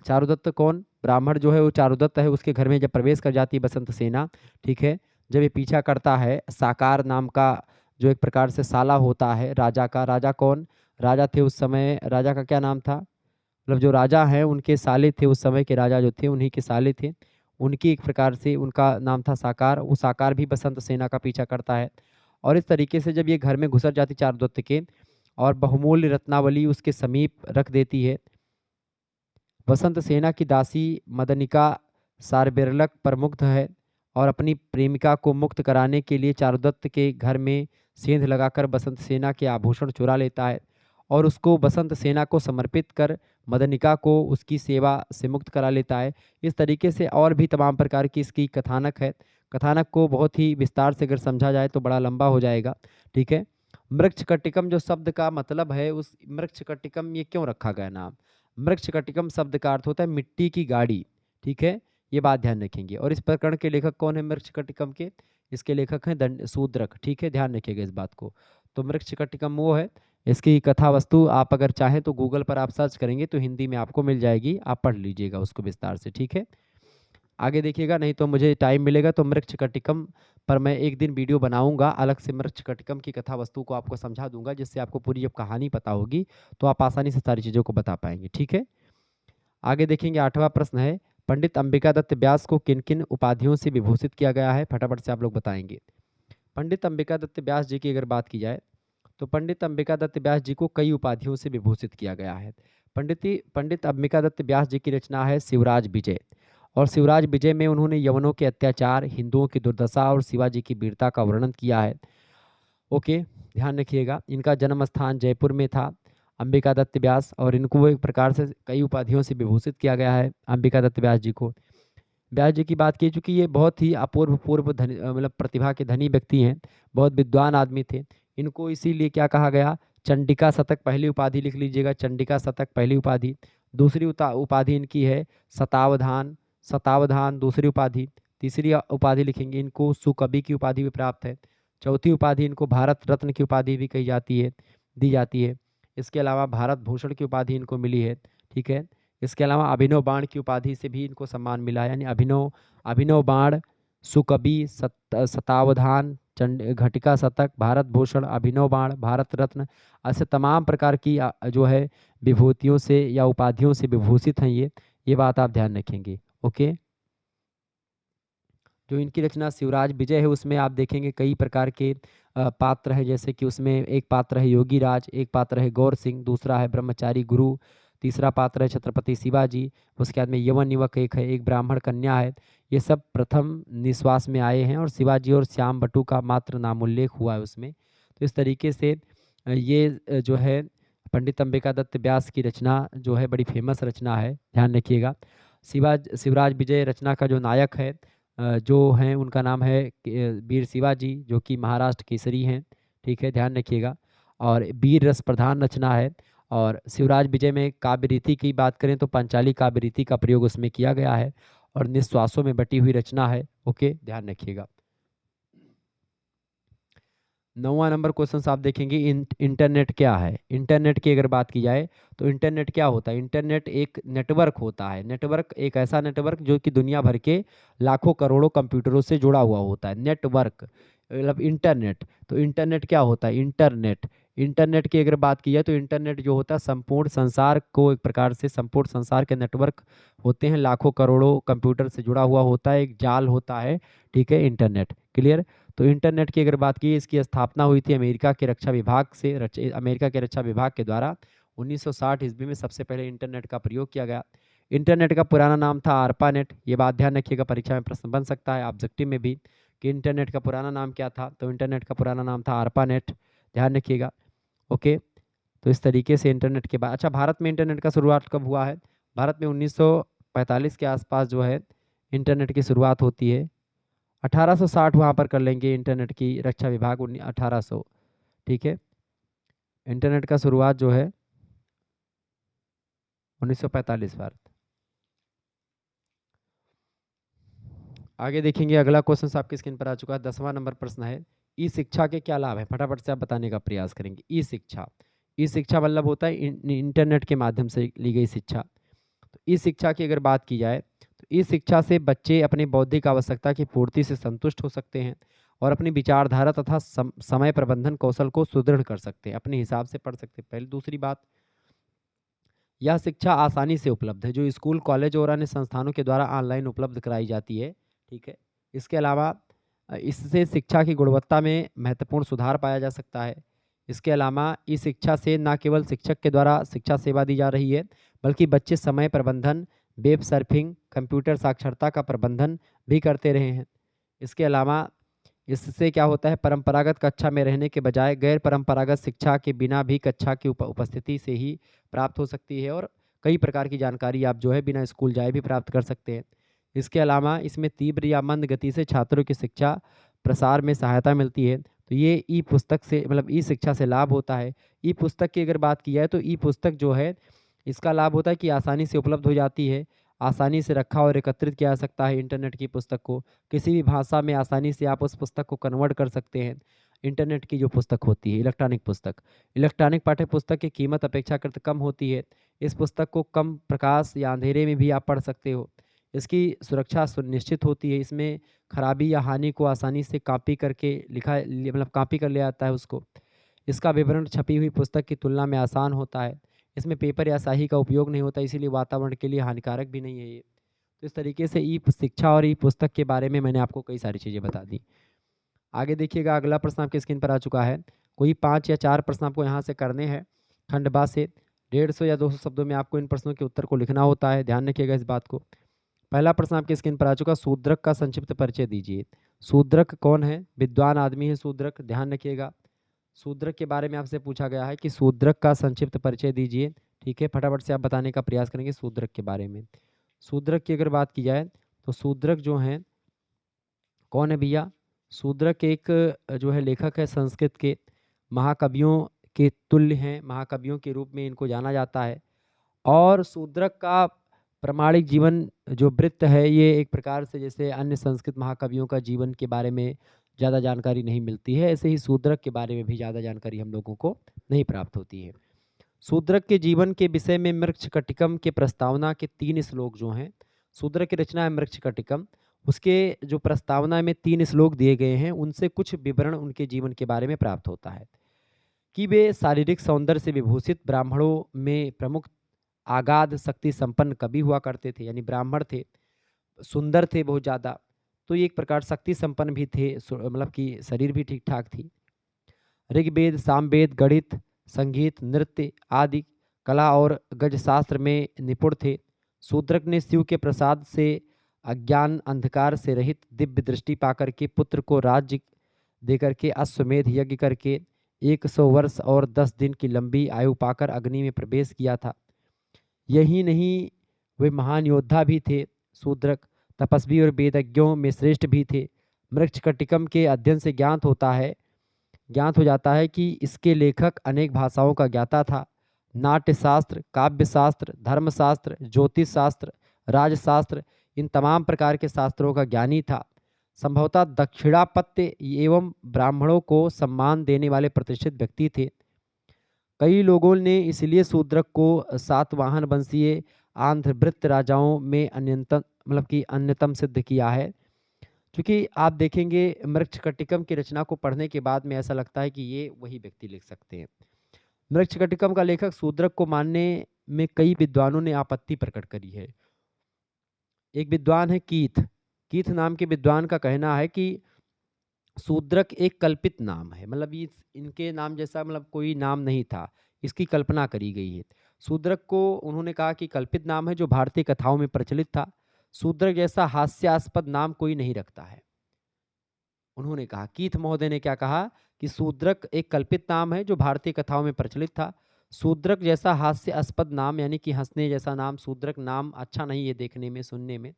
चारुदत्त कौन? ब्राह्मण जो है वो चारुदत्त है, उसके घर में जब प्रवेश कर जाती है बसंत सेना, ठीक है, जब ये पीछा करता है साकार नाम का जो एक प्रकार से साला होता है राजा का। राजा कौन? राजा थे उस समय, राजा का क्या नाम था, मतलब जो राजा हैं उनके साले थे, उस समय के राजा जो थे उन्हीं के साले थे। उनकी एक प्रकार से उनका नाम था साकार। वो साकार भी बसंत सेना का पीछा करता है। और इस तरीके से जब ये घर में घुसर जाती चारुदत्त के और बहुमूल्य रत्नावली उसके समीप रख देती है, वसंत सेना की दासी मदनिका सारबेरलक पर मुग्ध है और अपनी प्रेमिका को मुक्त कराने के लिए चारुदत्त के घर में सेंध लगाकर बसंत सेना के आभूषण चुरा लेता है और उसको बसंत सेना को समर्पित कर मदनिका को उसकी सेवा से मुक्त करा लेता है। इस तरीके से और भी तमाम प्रकार की इसकी कथानक है। कथानक को बहुत ही विस्तार से अगर समझा जाए तो बड़ा लंबा हो जाएगा। ठीक है, मृच्छकटिकम जो शब्द का मतलब है, उस मृच्छकटिकम ये क्यों रखा गया नाम? मृच्छकटिकम शब्द का अर्थ होता है मिट्टी की गाड़ी। ठीक है, ये बात ध्यान रखेंगे। और इस प्रकरण के लेखक कौन है मृच्छकटिकम के? इसके लेखक हैं शूद्रक। ठीक है, ध्यान रखिएगा इस बात को। तो मृच्छकटिकम वो है। इसकी कथा वस्तु आप अगर चाहें तो गूगल पर आप सर्च करेंगे तो हिंदी में आपको मिल जाएगी, आप पढ़ लीजिएगा उसको विस्तार से। ठीक है, आगे देखिएगा, नहीं तो मुझे टाइम मिलेगा तो मृच्छकटिकम पर मैं एक दिन वीडियो बनाऊंगा, अलग से मृच्छकटिकम की कथा वस्तु को आपको समझा दूंगा, जिससे आपको पूरी जब कहानी पता होगी तो आप आसानी से सारी चीज़ों को बता पाएंगे। ठीक है, आगे देखेंगे 8वां प्रश्न है, पंडित अंबिका दत्त व्यास को किन किन उपाधियों से विभूषित किया गया है? फटाफट से आप लोग बताएंगे। पंडित अंबिका दत्त व्यास जी की अगर बात की जाए तो पंडित अंबिका दत्त व्यास जी को कई उपाधियों से विभूषित किया गया है। पंडित अंबिका दत्त व्यास जी की रचना है शिवराज विजय, और शिवराज विजय में उन्होंने यवनों के अत्याचार, हिंदुओं की दुर्दशा और शिवाजी की वीरता का वर्णन किया है। ओके, ध्यान रखिएगा। इनका जन्म स्थान जयपुर में था, अंबिका दत्त व्यास, और इनको एक प्रकार से कई उपाधियों से विभूषित किया गया है अंबिका दत्त व्यास जी को। व्यास जी की बात की, चूँकि ये बहुत ही अपूर्व पूर्व धनी मतलब प्रतिभा के धनी व्यक्ति हैं, बहुत विद्वान आदमी थे। इनको इसीलिए क्या कहा गया, चंडिका शतक पहली उपाधि लिख लीजिएगा, चंडिका शतक पहली उपाधि। दूसरी उपाधि इनकी है शतावधान, शतावधान दूसरी उपाधि। तीसरी उपाधि लिखेंगे, इनको सुकवि की उपाधि भी प्राप्त है। चौथी उपाधि इनको भारत रत्न की उपाधि भी कही जाती है, दी जाती है। इसके अलावा भारत भूषण की उपाधि इनको मिली है। ठीक है, इसके अलावा अभिनव बाण की उपाधि से भी इनको सम्मान मिला है, यानी अभिनव बाण, सुकवि, शतावधान, घटिका शतक, भारत भूषण, अभिनव बाण, भारत रत्न, ऐसे तमाम प्रकार की जो है विभूतियों से या उपाधियों से विभूषित हैं ये बात आप ध्यान रखेंगे। ओके, जो इनकी रचना शिवराज विजय है, उसमें आप देखेंगे कई प्रकार के पात्र हैं, जैसे कि उसमें एक पात्र है योगी राज, एक पात्र है गौर सिंह, दूसरा है ब्रह्मचारी गुरु, तीसरा पात्र है छत्रपति शिवाजी, उसके बाद में यवन युवक एक है, एक ब्राह्मण कन्या है। ये सब प्रथम निश्वास में आए हैं और शिवाजी और श्याम बटू का मात्र नामोल्लेख हुआ है उसमें। तो इस तरीके से ये जो है पंडित अंबिका दत्त व्यास की रचना जो है बड़ी फेमस रचना है, ध्यान रखिएगा। शिवराज विजय रचना का जो नायक है जो हैं उनका नाम है वीर शिवाजी, जो कि महाराष्ट्र केसरी हैं, ठीक है, ध्यान रखिएगा। और वीर रस प्रधान रचना है। और शिवराज विजय में काव्य रीति की बात करें तो पांचाली काव्य रीति का प्रयोग उसमें किया गया है और निश्वासों में बटी हुई रचना है। ओके, ध्यान रखिएगा। 9वां नंबर क्वेश्चन आप देखेंगे, इंटरनेट क्या है। इंटरनेट की अगर बात की जाए तो इंटरनेट क्या होता है। इंटरनेट एक नेटवर्क होता है। नेटवर्क एक ऐसा नेटवर्क जो कि दुनिया भर के लाखों करोड़ों कंप्यूटरों से जुड़ा हुआ होता है। नेटवर्क मतलब इंटरनेट। तो इंटरनेट क्या होता है। इंटरनेट इंटरनेट की अगर बात की जाए तो इंटरनेट जो होता है संपूर्ण संसार को, एक प्रकार से संपूर्ण संसार के नेटवर्क होते हैं, लाखों करोड़ों कंप्यूटर से जुड़ा हुआ होता है, एक जाल होता है, ठीक है, इंटरनेट। क्लियर। तो इंटरनेट की अगर बात की, इसकी स्थापना हुई थी अमेरिका के रक्षा विभाग से, अमेरिका के रक्षा विभाग के द्वारा 1960 ईस्वी में सबसे पहले इंटरनेट का प्रयोग किया गया। इंटरनेट का पुराना नाम था आरपानेट। ये बात ध्यान रखिएगा, परीक्षा में प्रश्न बन सकता है ऑब्जेक्टिव में भी कि इंटरनेट का पुराना नाम क्या था। तो इंटरनेट का पुराना नाम था आरपानेट, ध्यान रखिएगा। ओके, तो इस तरीके से इंटरनेट के बाद, अच्छा, भारत में इंटरनेट का शुरुआत कब हुआ है। भारत में 1945 के आसपास जो है इंटरनेट की शुरुआत होती है। 1860 वहाँ पर कर लेंगे इंटरनेट की रक्षा विभाग 1800, ठीक है। इंटरनेट का शुरुआत जो है 1945 भारत। आगे देखेंगे, अगला क्वेश्चन आपकी स्क्रीन पर आ चुका है। 10वां नंबर प्रश्न है, ई शिक्षा के क्या लाभ है। फटाफट से आप बताने का प्रयास करेंगे। ई शिक्षा, ई शिक्षा मतलब होता है इंटरनेट के माध्यम से ली गई शिक्षा। तो ई शिक्षा की अगर बात की जाए तो ई शिक्षा से बच्चे अपनी बौद्धिक आवश्यकता की पूर्ति से संतुष्ट हो सकते हैं और अपनी विचारधारा तथा समय प्रबंधन कौशल को सुदृढ़ कर सकते हैं, अपने हिसाब से पढ़ सकते हैं। पहले दूसरी बात, यह शिक्षा आसानी से उपलब्ध है, जो स्कूल कॉलेज और अन्य संस्थानों के द्वारा ऑनलाइन उपलब्ध कराई जाती है, ठीक है। इसके अलावा इससे शिक्षा की गुणवत्ता में महत्वपूर्ण सुधार पाया जा सकता है। इसके अलावा इस शिक्षा से न केवल शिक्षक के द्वारा शिक्षा सेवा दी जा रही है, बल्कि बच्चे समय प्रबंधन, वेब सर्फिंग, कंप्यूटर साक्षरता का प्रबंधन भी करते रहे हैं। इसके अलावा इससे क्या होता है, परंपरागत कक्षा में रहने के बजाय गैर परंपरागत शिक्षा के बिना भी कक्षा की उपस्थिति से ही प्राप्त हो सकती है और कई प्रकार की जानकारी आप जो है बिना स्कूल जाए भी प्राप्त कर सकते हैं। इसके अलावा इसमें तीव्र या मंद गति से छात्रों की शिक्षा प्रसार में सहायता मिलती है। तो ये ई पुस्तक से मतलब ई शिक्षा से लाभ होता है। ई पुस्तक की अगर बात की जाए तो ई पुस्तक जो है इसका लाभ होता है कि आसानी से उपलब्ध हो जाती है, आसानी से रखा और एकत्रित किया जा सकता है इंटरनेट की पुस्तक को। किसी भी भाषा में आसानी से आप उस पुस्तक को कन्वर्ट कर सकते हैं। इंटरनेट की जो पुस्तक होती है इलेक्ट्रॉनिक पुस्तक, इलेक्ट्रॉनिक पाठ्य पुस्तक की कीमत अपेक्षाकृत कम होती है। इस पुस्तक को कम प्रकाश या अंधेरे में भी आप पढ़ सकते हो। इसकी सुरक्षा सुनिश्चित होती है। इसमें खराबी या हानि को आसानी से कॉपी करके मतलब कॉपी कर लिया जाता है उसको। इसका विवरण छपी हुई पुस्तक की तुलना में आसान होता है। इसमें पेपर या स्याही का उपयोग नहीं होता, इसीलिए वातावरण के लिए हानिकारक भी नहीं है ये। तो इस तरीके से ई शिक्षा और ई पुस्तक के बारे में मैंने आपको कई सारी चीज़ें बता दी। आगे देखिएगा, अगला प्रश्न आपकी स्क्रीन पर आ चुका है। कोई 5 या 4 प्रश्न आपको यहाँ से करने हैं खंड बा से। 150 या 200 शब्दों में आपको इन प्रश्नों के उत्तर को लिखना होता है, ध्यान रखिएगा इस बात को। पहला प्रश्न आपकी स्क्रीन पर आ चुका, शूद्रक का संक्षिप्त परिचय दीजिए। शूद्रक कौन है। विद्वान आदमी है शूद्रक, ध्यान रखिएगा। शूद्रक के बारे में आपसे पूछा गया है कि शूद्रक का संक्षिप्त परिचय दीजिए, ठीक है। फटाफट से आप बताने का प्रयास करेंगे शूद्रक के बारे में। शूद्रक की अगर बात की जाए तो शूद्रक जो हैं कौन है भैया। शूद्रक एक जो है लेखक है, संस्कृत के महाकवियों के तुल्य हैं, महाकवियों के रूप में इनको जाना जाता है। और शूद्रक का प्रामाणिक जीवन जो वृत्त है, ये एक प्रकार से जैसे अन्य संस्कृत महाकवियों का जीवन के बारे में ज़्यादा जानकारी नहीं मिलती है, ऐसे ही शूद्रक के बारे में भी ज़्यादा जानकारी हम लोगों को नहीं प्राप्त होती है। शूद्रक के जीवन के विषय में मृच्छकटिकम के प्रस्तावना के 3 श्लोक जो हैं, शूद्रक की रचना है मृच्छकटिकम, उसके जो प्रस्तावना में 3 श्लोक दिए गए हैं, उनसे कुछ विवरण उनके जीवन के बारे में प्राप्त होता है कि वे शारीरिक सौंदर्य से विभूषित ब्राह्मणों में प्रमुख आगाध शक्ति संपन्न कवि हुआ करते थे, यानी ब्राह्मण थे, सुंदर थे बहुत ज़्यादा। तो ये एक प्रकार शक्ति संपन्न भी थे, मतलब कि शरीर भी ठीक ठाक थी। ऋग्वेद, सामवेद, गणित, संगीत, नृत्य आदि कला और गजशास्त्र में निपुण थे। शूद्रक ने शिव के प्रसाद से अज्ञान अंधकार से रहित दिव्य दृष्टि पाकर के पुत्र को राज्य देकर के अश्वमेध यज्ञ करके 100 वर्ष और 10 दिन की लंबी आयु पाकर अग्नि में प्रवेश किया था। यही नहीं, वे महान योद्धा भी थे। शूद्रक तपस्वी और वेदज्ञों में श्रेष्ठ भी थे। मृच्छकटिकम के अध्ययन से ज्ञात हो जाता है कि इसके लेखक अनेक भाषाओं का ज्ञाता था। नाट्यशास्त्र, काव्यशास्त्र, धर्मशास्त्र, ज्योतिष शास्त्र, राजशास्त्र, इन तमाम प्रकार के शास्त्रों का ज्ञानी था। संभवतः दक्षिणापत्य एवं ब्राह्मणों को सम्मान देने वाले प्रतिष्ठित व्यक्ति थे। कई लोगों ने इसलिए शूद्रक को सातवाहन वंशीय आंध्रवृत्त राजाओं में अन्यतम सिद्ध किया है। क्योंकि आप देखेंगे मृच्छकटिकम की रचना को पढ़ने के बाद में ऐसा लगता है कि ये वही व्यक्ति लिख सकते हैं। मृच्छकटिकम का लेखक शूद्रक को मानने में कई विद्वानों ने आपत्ति प्रकट करी है। एक विद्वान है कीथ नाम के विद्वान का कहना है कि शूद्रक एक कल्पित नाम है, मतलब ये इनके नाम जैसा मतलब कोई नाम नहीं था, इसकी कल्पना करी गई है। शूद्रक को उन्होंने कहा कि कल्पित नाम है जो भारतीय कथाओं में प्रचलित था। शूद्रक जैसा हास्यास्पद नाम कोई नहीं रखता है। उन्होंने कहा, कीथ महोदय ने क्या कहा कि शूद्रक एक कल्पित नाम है जो भारतीय कथाओं में प्रचलित था। शूद्रक जैसा हास्यास्पद नाम यानी कि हंसने जैसा नाम, शूद्रक नाम अच्छा नहीं है देखने में, सुनने में,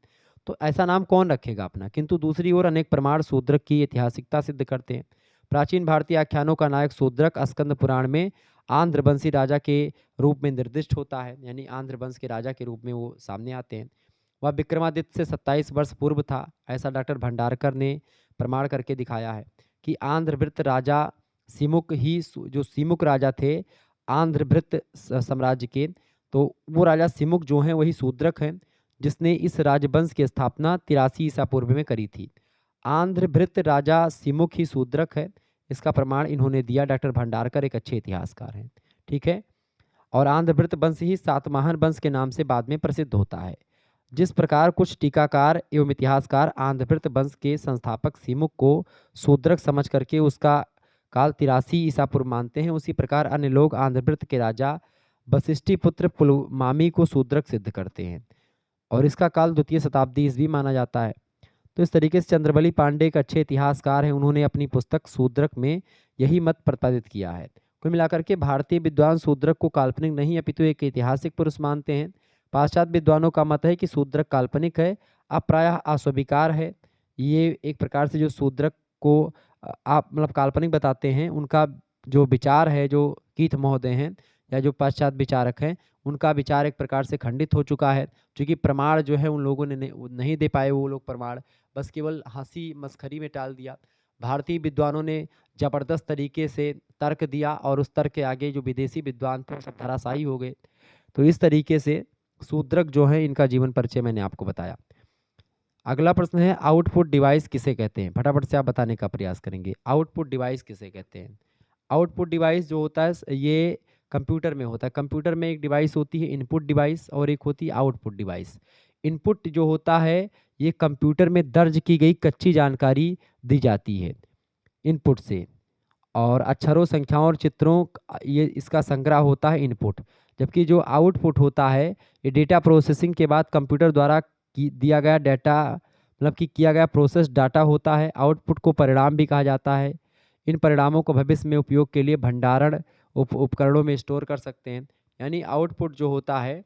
तो ऐसा नाम कौन रखेगा अपना। किंतु दूसरी ओर अनेक प्रमाण शूद्रक की ऐतिहासिकता सिद्ध करते हैं। प्राचीन भारतीय आख्यानों का नायक शूद्रक स्कंद पुराण में आंध्रवंशी राजा के रूप में निर्दिष्ट होता है, यानी आंध्रवंश के राजा के रूप में वो सामने आते हैं। वह विक्रमादित्य से 27 वर्ष पूर्व था, ऐसा डॉक्टर भंडारकर ने प्रमाण करके दिखाया है कि आंध्रवृत्त राजा सिमुक ही, जो सिमुक राजा थे आंध्रवृत्त साम्राज्य के, तो वो राजा सिमुक जो हैं वही शूद्रक हैं, जिसने इस राजवंश की स्थापना 83 ईसा पूर्व में करी थी। आंध्रवृत्त राजा सिमुक ही शूद्रक है, इसका प्रमाण इन्होंने दिया। डॉक्टर भंडारकर एक अच्छे इतिहासकार हैं, ठीक है। और आंध्रवृत्त वंश ही सातवाहन वंश के नाम से बाद में प्रसिद्ध होता है। जिस प्रकार कुछ टीकाकार एवं इतिहासकार आंध्रवृत्त वंश के संस्थापक सिमुक को शूद्रक समझ करके उसका काल 83 ईसा पूर्व मानते हैं, उसी प्रकार अन्य लोग आंध्रवृत्त के राजा वशिष्ठी पुत्र पुलमामी को शूद्रक सिद्ध करते हैं और इसका काल 2वीं शताब्दी ईस्वी माना जाता है। तो इस तरीके से चंद्रबली पांडे एक अच्छे इतिहासकार हैं, उन्होंने अपनी पुस्तक शूद्रक में यही मत प्रतिपादित किया है। कुल मिलाकर के भारतीय विद्वान शूद्रक को काल्पनिक नहीं अपितु एक ऐतिहासिक पुरुष मानते हैं। पाश्चात्य विद्वानों का मत है कि शूद्रक काल्पनिक है, अब प्रायः अस्वीकार है। ये एक प्रकार से जो शूद्रक को आप काल्पनिक बताते हैं, उनका जो विचार है, जो कीथ महोदय हैं या जो पाश्चात्य विचारक हैं, उनका विचार एक प्रकार से खंडित हो चुका है, क्योंकि प्रमाण जो है उन लोगों ने नहीं दे पाए। वो लोग प्रमाण बस केवल हंसी मस्खरी में टाल दिया। भारतीय विद्वानों ने जबरदस्त तरीके से तर्क दिया और उस तर्क के आगे जो विदेशी विद्वान थे सब धराशायी हो गए। तो इस तरीके से शूद्रक जो है, इनका जीवन परिचय मैंने आपको बताया। अगला प्रश्न है, आउटपुट डिवाइस किसे कहते हैं? फटाफट से आप बताने का प्रयास करेंगे। आउटपुट डिवाइस किसे कहते हैं? आउटपुट डिवाइस जो होता है ये कंप्यूटर में होता है। कंप्यूटर में एक डिवाइस होती है इनपुट डिवाइस और एक होती है आउटपुट डिवाइस। इनपुट जो होता है ये कंप्यूटर में दर्ज की गई कच्ची जानकारी दी जाती है इनपुट से, और अक्षरों, संख्याओं और चित्रों ये इसका संग्रह होता है इनपुट। जबकि जो आउटपुट होता है ये डेटा प्रोसेसिंग के बाद कंप्यूटर द्वारा दिया गया डाटा, किया गया प्रोसेस डाटा होता है। आउटपुट को परिणाम भी कहा जाता है। इन परिणामों को भविष्य में उपयोग के लिए भंडारण उपकरणों में स्टोर कर सकते हैं। यानी आउटपुट जो होता है,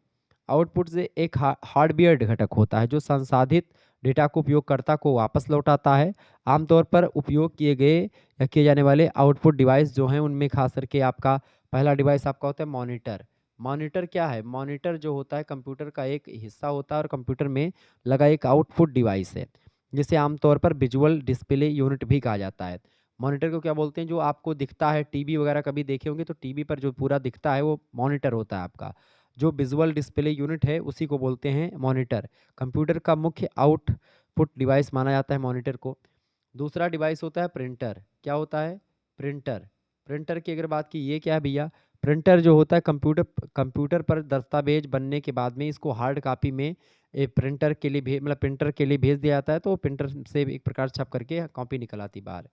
आउटपुट से एक हार्डवेयर घटक होता है जो संसाधित डेटा को उपयोगकर्ता को वापस लौटाता है। आमतौर पर उपयोग किए गए या किए जाने वाले आउटपुट डिवाइस जो हैं उनमें खास करके आपका पहला डिवाइस आपका होता है मॉनिटर। मॉनिटर क्या है? मॉनिटर जो होता है कंप्यूटर का एक हिस्सा होता है और कंप्यूटर में लगा एक आउटपुट डिवाइस है, जिसे आमतौर पर विजुअल डिस्प्ले यूनिट भी कहा जाता है। मॉनिटर को क्या बोलते हैं? जो आपको दिखता है, टीवी वगैरह कभी देखे होंगे तो टीवी पर जो पूरा दिखता है वो मॉनिटर होता है आपका। जो विजुअल डिस्प्ले यूनिट है उसी को बोलते हैं मॉनिटर। कंप्यूटर का मुख्य आउटपुट डिवाइस माना जाता है मॉनिटर को। दूसरा डिवाइस होता है प्रिंटर। क्या होता है? प्रिंटर। प्रिंटर की अगर बात की, ये क्या है भैया? प्रिंटर जो होता है कंप्यूटर पर दस्तावेज बनने के बाद में इसको हार्ड कॉपी में प्रिंटर के लिए मतलब प्रिंटर के लिए भेज दिया जाता है, तो प्रिंटर से एक प्रकार छप करके कॉपी निकल आती बाहर।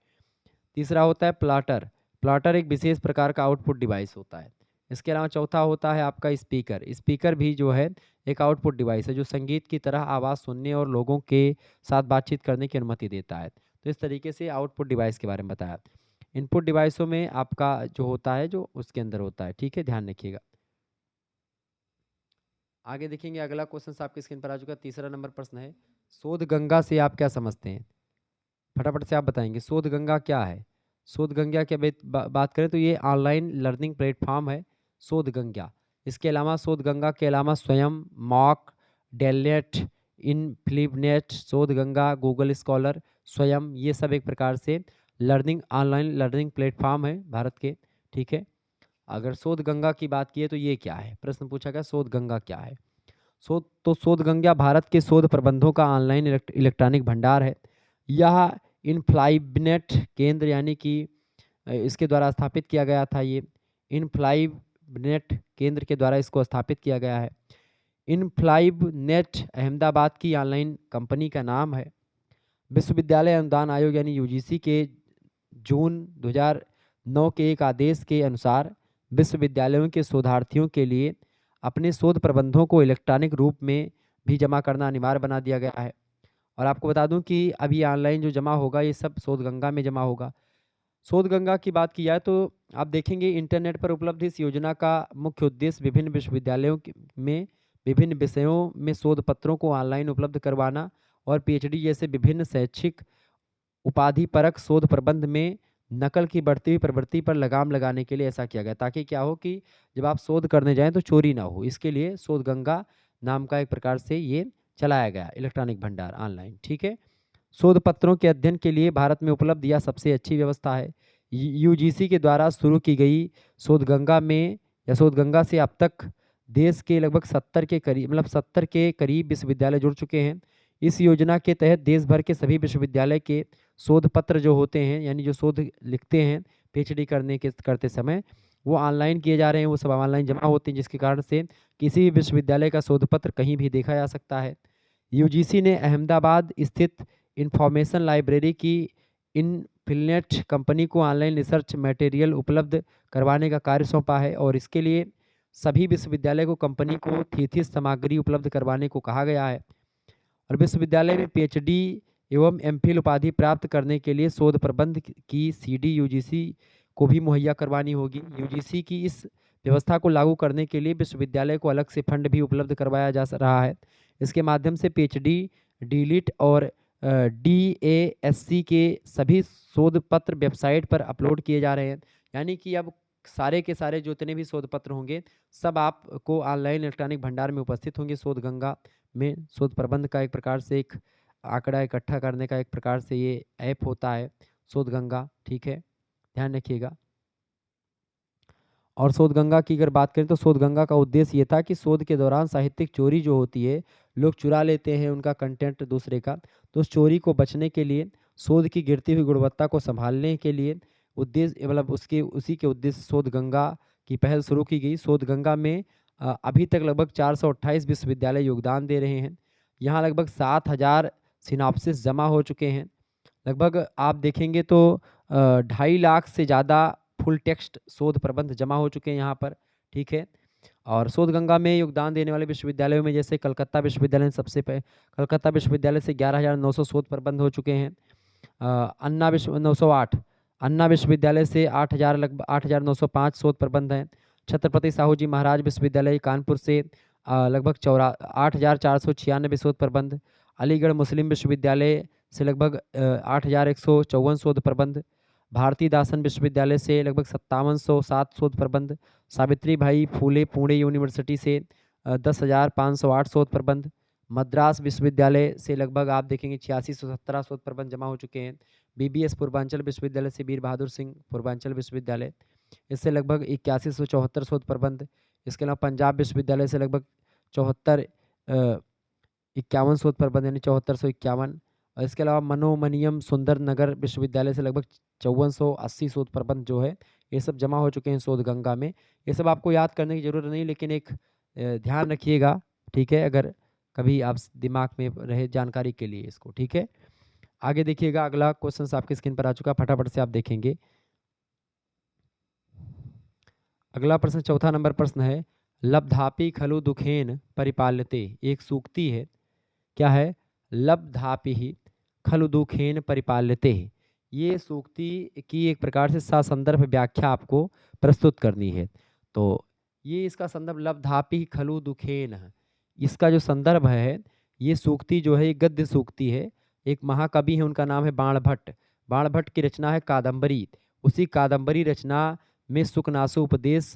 तीसरा होता है प्लाटर। प्लाटर एक विशेष प्रकार का आउटपुट डिवाइस होता है। इसके अलावा चौथा होता है आपका स्पीकर। स्पीकर भी जो है एक आउटपुट डिवाइस है जो संगीत की तरह आवाज़ सुनने और लोगों के साथ बातचीत करने की अनुमति देता है। तो इस तरीके से आउटपुट डिवाइस के बारे में बताया। इनपुट डिवाइसों में आपका जो होता है जो उसके अंदर होता है, ठीक है, ध्यान रखिएगा। आगे देखेंगे, अगला क्वेश्चन आपकी स्क्रीन पर आ चुका है। तीसरा नंबर प्रश्न है, शोध गंगा से आप क्या समझते हैं? फटाफट से आप बताएंगे शोध गंगा क्या है। शोध गंगा की बात करें तो ये ऑनलाइन लर्निंग प्लेटफॉर्म है शोध गंगा। इसके अलावा शोध गंगा के अलावा स्वयं, मॉक, डेलनेट, इनफ्लिपनेट, शोध गंगा, गूगल स्कॉलर, स्वयं, ये सब एक प्रकार से ऑनलाइन लर्निंग प्लेटफॉर्म है भारत के, ठीक है। अगर शोध गंगा की बात की है तो ये क्या है, प्रश्न पूछा गया शोध गंगा क्या है। शोध गंगा भारत के शोध प्रबंधों का ऑनलाइन इलेक्ट्रॉनिक भंडार है। यह इनफ्लाइबनेट केंद्र यानी कि इसके द्वारा स्थापित किया गया था। ये इनफ्लाइबनेट केंद्र के द्वारा इसको स्थापित किया गया है। इनफ्लाइबनेट अहमदाबाद की ऑनलाइन कंपनी का नाम है। विश्वविद्यालय अनुदान आयोग यानी यूजीसी के जून 2009 के एक आदेश के अनुसार विश्वविद्यालयों के शोधार्थियों के लिए अपने शोध प्रबंधों को इलेक्ट्रॉनिक रूप में भी जमा करना अनिवार्य बना दिया गया है। और आपको बता दूं कि अभी ऑनलाइन जो जमा होगा ये सब शोध गंगा में जमा होगा। शोध गंगा की बात की जाए तो आप देखेंगे इंटरनेट पर उपलब्ध इस योजना का मुख्य उद्देश्य विभिन्न विश्वविद्यालयों में विभिन्न विषयों में शोध पत्रों को ऑनलाइन उपलब्ध करवाना और पीएचडी जैसे विभिन्न शैक्षिक उपाधि परक शोध प्रबंध में नकल की बढ़ती हुई प्रवृत्ति पर लगाम लगाने के लिए ऐसा किया गया, ताकि क्या हो कि जब आप शोध करने जाएं तो चोरी ना हो। इसके लिए शोध गंगा नाम का एक प्रकार से ये चलाया गया इलेक्ट्रॉनिक भंडार ऑनलाइन, ठीक है। शोध पत्रों के अध्ययन के लिए भारत में उपलब्ध यह सबसे अच्छी व्यवस्था है। यूजीसी के द्वारा शुरू की गई शोध गंगा में या शोध गंगा से अब तक देश के लगभग 70 के करीब विश्वविद्यालय जुड़ चुके हैं। इस योजना के तहत देश भर के सभी विश्वविद्यालय के शोध पत्र जो होते हैं यानी जो शोध लिखते हैं पीएचडी करते समय वो ऑनलाइन किए जा रहे हैं, वो सब ऑनलाइन जमा होते हैं, जिसके कारण से किसी भी विश्वविद्यालय का शोध पत्र कहीं भी देखा जा सकता है। यूजीसी ने अहमदाबाद स्थित इंफॉर्मेशन लाइब्रेरी की इनफिलनेट कंपनी को ऑनलाइन रिसर्च मटेरियल उपलब्ध करवाने का कार्य सौंपा है और इसके लिए सभी विश्वविद्यालय को कंपनी को थीसिस सामग्री उपलब्ध करवाने को कहा गया है। और विश्वविद्यालय में पीएचडी एवं एमफिल उपाधि प्राप्त करने के लिए शोध प्रबंध की सीडी यूजीसी को भी मुहैया करवानी होगी। यूजीसी की इस व्यवस्था को लागू करने के लिए विश्वविद्यालय को अलग से फंड भी उपलब्ध करवाया जा रहा है। इसके माध्यम से पीएचडी, डीलिट और डीएएससी के सभी शोध पत्र वेबसाइट पर अपलोड किए जा रहे हैं। यानी कि अब सारे के सारे जितने भी शोध पत्र होंगे सब आपको ऑनलाइन इलेक्ट्रॉनिक भंडार में उपस्थित होंगे। शोध गंगा में शोध प्रबंध का एक प्रकार से एक आंकड़ा इकट्ठा करने का एक प्रकार से ये ऐप होता है शोध गंगा, ठीक है, ध्यान रखिएगा। और शोध गंगा की अगर बात करें तो शोध गंगा का उद्देश्य ये था कि शोध के दौरान साहित्यिक चोरी जो होती है, लोग चुरा लेते हैं उनका कंटेंट दूसरे का, तो उस चोरी को बचने के लिए, शोध की गिरती हुई गुणवत्ता को संभालने के लिए उद्देश्य मतलब उसी के उद्देश्य शोध गंगा की पहल शुरू की गई। शोध गंगा में अभी तक लगभग 428 विश्वविद्यालय योगदान दे रहे हैं। यहाँ लगभग 7000 सिनॉप्सिस जमा हो चुके हैं। लगभग आप देखेंगे तो 2.5 लाख से ज़्यादा फुल टेक्स्ट शोध प्रबंध जमा हो चुके हैं यहाँ पर, ठीक है। और शोध गंगा में योगदान देने वाले विश्वविद्यालयों में जैसे कलकत्ता विश्वविद्यालय कलकत्ता विश्वविद्यालय से 11,900 शोध प्रबंध हो चुके हैं। अन्ना 908 अन्ना विश्वविद्यालय से 8,000 लगभग 8,905 शोध प्रबंध हैं। छत्रपति साहू जी महाराज विश्वविद्यालय कानपुर से लगभग 8,496 शोध प्रबंध। अलीगढ़ मुस्लिम विश्वविद्यालय से लगभग 8,154 शोध प्रबंध। भारती दासन विश्वविद्यालय से लगभग 5707 शोध प्रबंध। सावित्री भाई फूले पुणे यूनिवर्सिटी से 10,508 शोध प्रबंध। मद्रास विश्वविद्यालय से लगभग आप देखेंगे 8617 शोध प्रबंध जमा हो चुके हैं। बीबीएस पूर्वांचल विश्वविद्यालय से वीर बहादुर सिंह पूर्वांचल विश्वविद्यालय, इससे लगभग 8174 शोध प्रबंध। इसके अलावा पंजाब विश्वविद्यालय से लगभग 74 51 शोध प्रबंध यानी 7451। और इसके अलावा मनोमनियम सुंदर नगर विश्वविद्यालय से लगभग 5480 शोध प्रबंध जो है ये सब जमा हो चुके हैं शोध गंगा में। ये सब आपको याद करने की ज़रूरत नहीं, लेकिन एक ध्यान रखिएगा, ठीक है, अगर कभी आप दिमाग में रहे जानकारी के लिए इसको, ठीक है। आगे देखिएगा, अगला क्वेश्चन आपकी स्क्रीन पर आ चुका, फटाफट से आप देखेंगे। अगला प्रश्न, चौथा नंबर प्रश्न है, लब्धापि खलु दुखेन परिपाल्यते। एक सूक्ति है, क्या है? लब्धापि खलु दुखेन परिपाल्यते। ये सूक्ति की एक प्रकार से ससंदर्भ व्याख्या आपको प्रस्तुत करनी है। तो ये इसका संदर्भ लब्धापि खलु दुखेन है। इसका जो संदर्भ है, ये सूक्ति जो है, ये गद्य सूक्ति है। एक महाकवि है, उनका नाम है बाणभट्ट। बाणभट्ट की रचना है कादम्बरी। उसी कादम्बरी रचना में सुकनासु उपदेश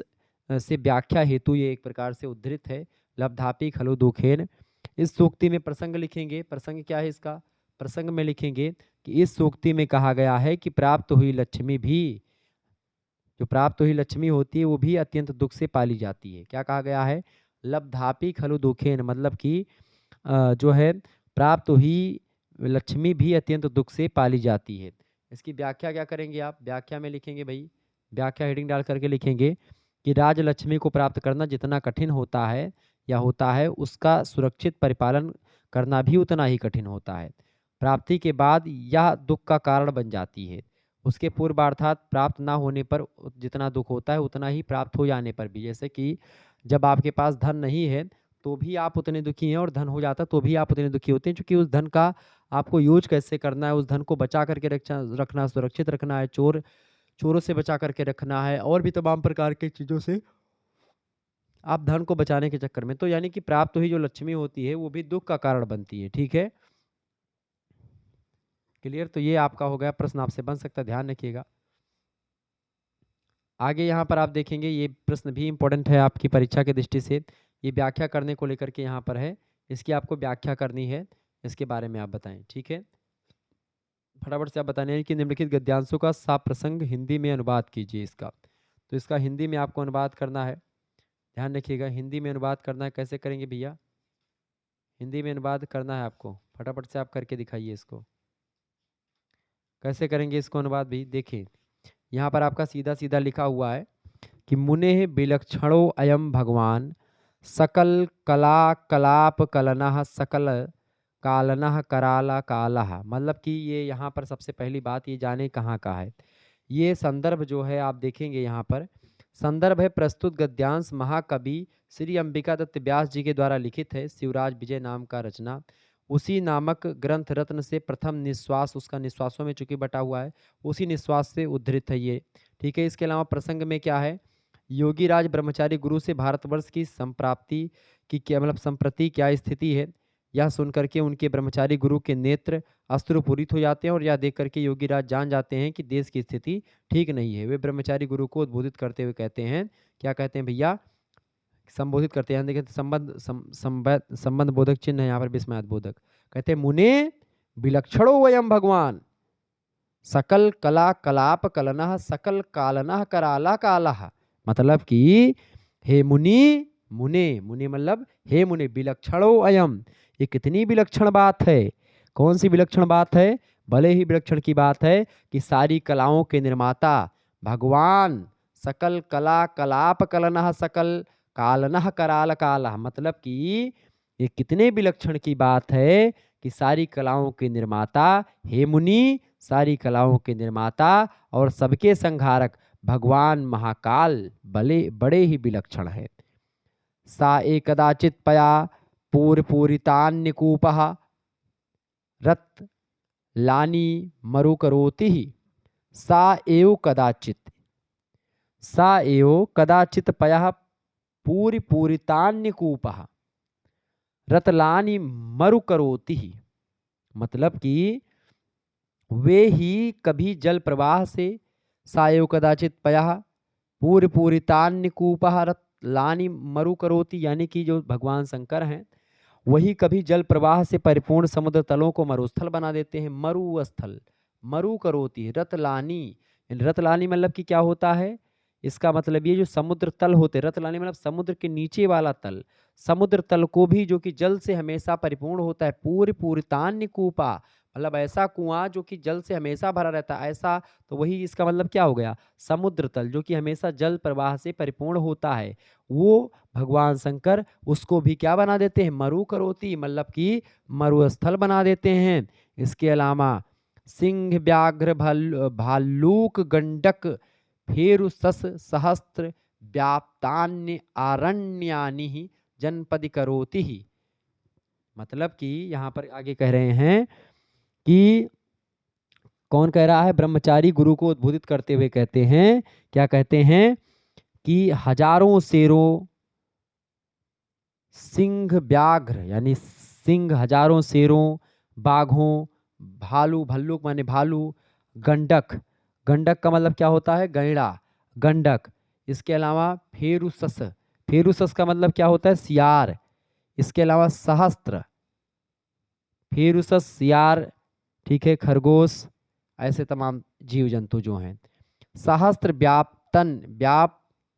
से व्याख्या हेतु ये एक प्रकार से उद्धृत है, लब्धापि खलु दुखेन। इस सूक्ति में प्रसंग लिखेंगे। प्रसंग क्या है इसका? प्रसंग में लिखेंगे कि इस सूक्ति में कहा गया है कि प्राप्त हुई लक्ष्मी भी, जो प्राप्त हुई लक्ष्मी होती है वो भी अत्यंत दुख से पाली जाती है। क्या कहा गया है? लब्धापि खलु दुखेन, मतलब कि जो है प्राप्त हुई लक्ष्मी भी अत्यंत दुख से पाली जाती है। इसकी व्याख्या क्या करेंगे आप? व्याख्या में लिखेंगे भाई, व्याख्या हेडिंग डाल करके लिखेंगे कि राजलक्ष्मी को प्राप्त करना जितना कठिन होता है या होता है, उसका सुरक्षित परिपालन करना भी उतना ही कठिन होता है। प्राप्ति के बाद यह दुख का कारण बन जाती है। उसके पूर्व अर्थात प्राप्त ना होने पर जितना दुख होता है उतना ही प्राप्त हो जाने पर भी। जैसे कि जब आपके पास धन नहीं है तो भी आप उतने दुखी हैं, और धन हो जाता तो भी आप उतने दुखी होते हैं, क्योंकि उस धन का आपको यूज कैसे करना है, उस धन को बचा करके रखना, सुरक्षित रखना है, चोरों से बचा करके रखना है, और भी तमाम प्रकार की चीज़ों से आप धन को बचाने के चक्कर में, तो यानी कि प्राप्त हुई जो लक्ष्मी होती है वो भी दुख का कारण बनती है। ठीक है, क्लियर? तो ये आपका हो गया प्रश्न, आपसे बन सकता है, ध्यान रखिएगा। आगे यहाँ पर आप देखेंगे, ये प्रश्न भी इंपॉर्टेंट है आपकी परीक्षा की दृष्टि से। ये व्याख्या करने को लेकर के यहाँ पर है, इसकी आपको व्याख्या करनी है, इसके बारे में आप बताएं। ठीक है, फटाफट से आप बताने हैं कि निम्नलिखित गद्यांशों का साफ प्रसंग हिंदी में अनुवाद कीजिए इसका। तो इसका हिंदी में आपको अनुवाद करना है, ध्यान रखिएगा, हिंदी में अनुवाद करना है। कैसे करेंगे भैया? हिंदी में अनुवाद करना है आपको, फटाफट से आप करके दिखाइए इसको। कैसे करेंगे इसको अनुवाद भी? देखिए, यहाँ पर आपका सीधा सीधा लिखा हुआ है कि मुने विलक्षणो अयम भगवान सकल कला कलाप कलनः सकल कालनः कराला कालः। मतलब कि ये यहाँ पर सबसे पहली बात ये जाने कहाँ का है। ये संदर्भ जो है आप देखेंगे, यहाँ पर संदर्भ है प्रस्तुत गद्यांश महाकवि श्री अंबिका दत्त व्यास जी के द्वारा लिखित है, शिवराज विजय नाम का रचना। उसी नामक ग्रंथ रत्न से प्रथम निश्वास, उसका निश्वासों में चूंकि बटा हुआ है, उसी निश्वास से उद्धृत है ये। ठीक है, इसके अलावा प्रसंग में क्या है? योगीराज ब्रह्मचारी गुरु से भारतवर्ष की संप्राप्ति की क्या, मतलब संप्रति क्या स्थिति है, यह सुन करके उनके ब्रह्मचारी गुरु के नेत्र अश्रुपूरित हो जाते हैं, और यह देख करके योगीराज जान जाते हैं कि देश की स्थिति ठीक नहीं है। वे ब्रह्मचारी गुरु को उद्बोधित करते हुए कहते हैं, क्या कहते हैं भैया? संबोधित करते हैं। देखिए, संबंध बोधक चिन्ह है यहाँ पर, विस्मयाद बोधक। कहते हैं मुने विलक्षणो वयम भगवान सकल कला कलाप कलनः सकल कालनः कराला कालः। मतलब कि हे मुनि, मुने, मुने मतलब हे मुने, विलक्षणो अयम, ये कितनी विलक्षण बात है। कौन सी विलक्षण बात है? भले ही विलक्षण की बात है कि सारी कलाओं के निर्माता भगवान सकल कला कलाप कलनः सकल कालनः कराल कालः। मतलब कि ये कितने विलक्षण की बात है कि सारी कलाओं के निर्माता, हे मुनि, सारी कलाओं के निर्माता और सबके संहारक भगवान महाकाल बड़े ही विलक्षण है। सा एकदाचित पया पूरितान्यकूपः रत लानी मरुकरोति सा एव कदाचित, सा एव कदाचित पयः पूरितान्यकूपः रतलानी मरुकरोति। मतलब कि वे ही कभी जल प्रवाह से, सायो कदाचित पयः पूरितान्यकूपः रतलानी मरुकरोति, यानी कि जो भगवान शंकर हैं वही कभी जल प्रवाह से परिपूर्ण समुद्र तलों को मरुस्थल बना देते हैं। मरुस्थल, मरुकरोति, रतलानी। रतलानी मतलब कि क्या होता है? इसका मतलब ये जो समुद्र तल होते, रतलानी मतलब समुद्र के नीचे वाला तल, समुद्र तल को भी जो कि जल से हमेशा परिपूर्ण होता है। पूरितान्यकूपा, मतलब ऐसा कुआँ जो कि जल से हमेशा भरा रहता है, ऐसा, तो वही इसका मतलब क्या हो गया? समुद्र तल जो कि हमेशा जल प्रवाह से परिपूर्ण होता है, वो भगवान शंकर उसको भी क्या बना देते हैं? मरुकरोति, मतलब कि मरुस्थल बना देते हैं। इसके अलावा सिंह, व्याघ्र, भालूक, गंडक, फेरु, सस, सहस्त्र, व्याप्तान्य आरण्यानि जनपदि करोति ही। मतलब कि यहाँ पर आगे कह रहे हैं कि कौन कह रहा है? ब्रह्मचारी गुरु को उद्बोधित करते हुए कहते हैं, क्या कहते हैं? कि हजारों शेरों, सिंह, व्याघ्र यानी सिंह, हजारों शेरों, बाघों, भालू, भल्लुक माने भालू, गंडक, गंडक का मतलब क्या होता है? गैंडा, गंडक। इसके अलावा फेरुसस, फेरुसस का मतलब क्या होता है? सियार। इसके अलावा सहस्त्र, फेरुसस, सियार, ठीक है, खरगोश, ऐसे तमाम जीव जंतु जो हैं। सहस्त्र, व्याप्तन,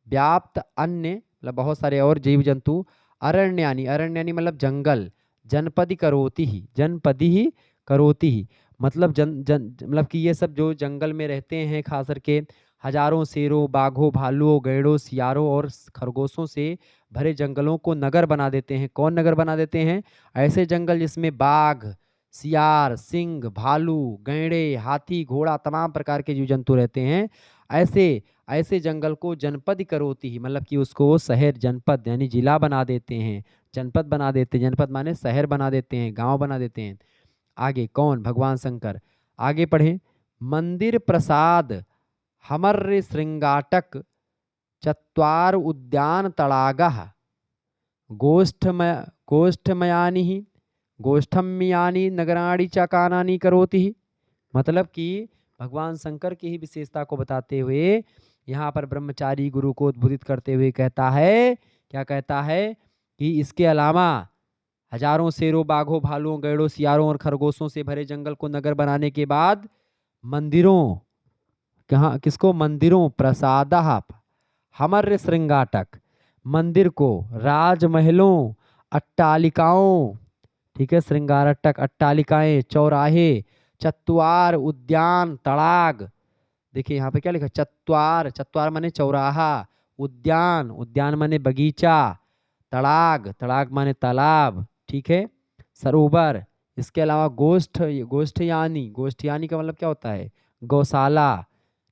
व्याप्त अन्य, मतलब बहुत सारे और जीव जंतु। अरण्यानि, अरण्यानि मतलब जंगल। जनपदि करोति ही, जनपदि ही करोति ही, मतलब जन जन मतलब कि ये सब जो जंगल में रहते हैं, खास करके हजारों शेरों, बाघों, भालुओं, गैड़ों, सियारों और खरगोशों से भरे जंगलों को नगर बना देते हैं। कौन नगर बना देते हैं? ऐसे जंगल जिसमें बाघ, सियार, सिंह, भालू, गैंडे, हाथी, घोड़ा, तमाम प्रकार के जीव जंतु रहते हैं। ऐसे ऐसे जंगल को जनपद करोति ही, मतलब कि उसको वो शहर, जनपद यानी जिला बना देते हैं, जनपद बना देते हैं। जनपद माने शहर बना देते हैं, गांव बना देते हैं। आगे कौन? भगवान शंकर। आगे पढ़े। मंदिर प्रसाद हमर्य श्रृंगाटक, चत्वार उद्यान तड़ागः, गोष्ठमय गोष्ठमयानि ही, गोष्ठम्यानि नगराणि च कानानि करोति ही। मतलब कि भगवान शंकर की ही विशेषता को बताते हुए यहाँ पर ब्रह्मचारी गुरु को उद्बोधित करते हुए कहता है, क्या कहता है? कि इसके अलावा हजारों शेरों, बाघों, भालुओं, गैड़ों, सियारों और खरगोशों से भरे जंगल को नगर बनाने के बाद मंदिरों, कहाँ, किसको? मंदिरों, प्रसादः हमर्य श्रृंगाटक, मंदिर को, राजमहलों, अट्टालिकाओं, ठीक है, श्रृंगारटक, अट्टालिकाएं, चौराहे, चत्वार, उद्यान, तड़ाग। देखिए यहाँ पे क्या लिखा? चत्वार, चत्वार माने चौराहा, उद्यान, उद्यान माने बगीचा, तड़ाग, तड़ाग माने तालाब, ठीक है, सरोवर। इसके अलावा गोष्ठयानी, गोष्ठयानी का मतलब क्या होता है? गौशाला,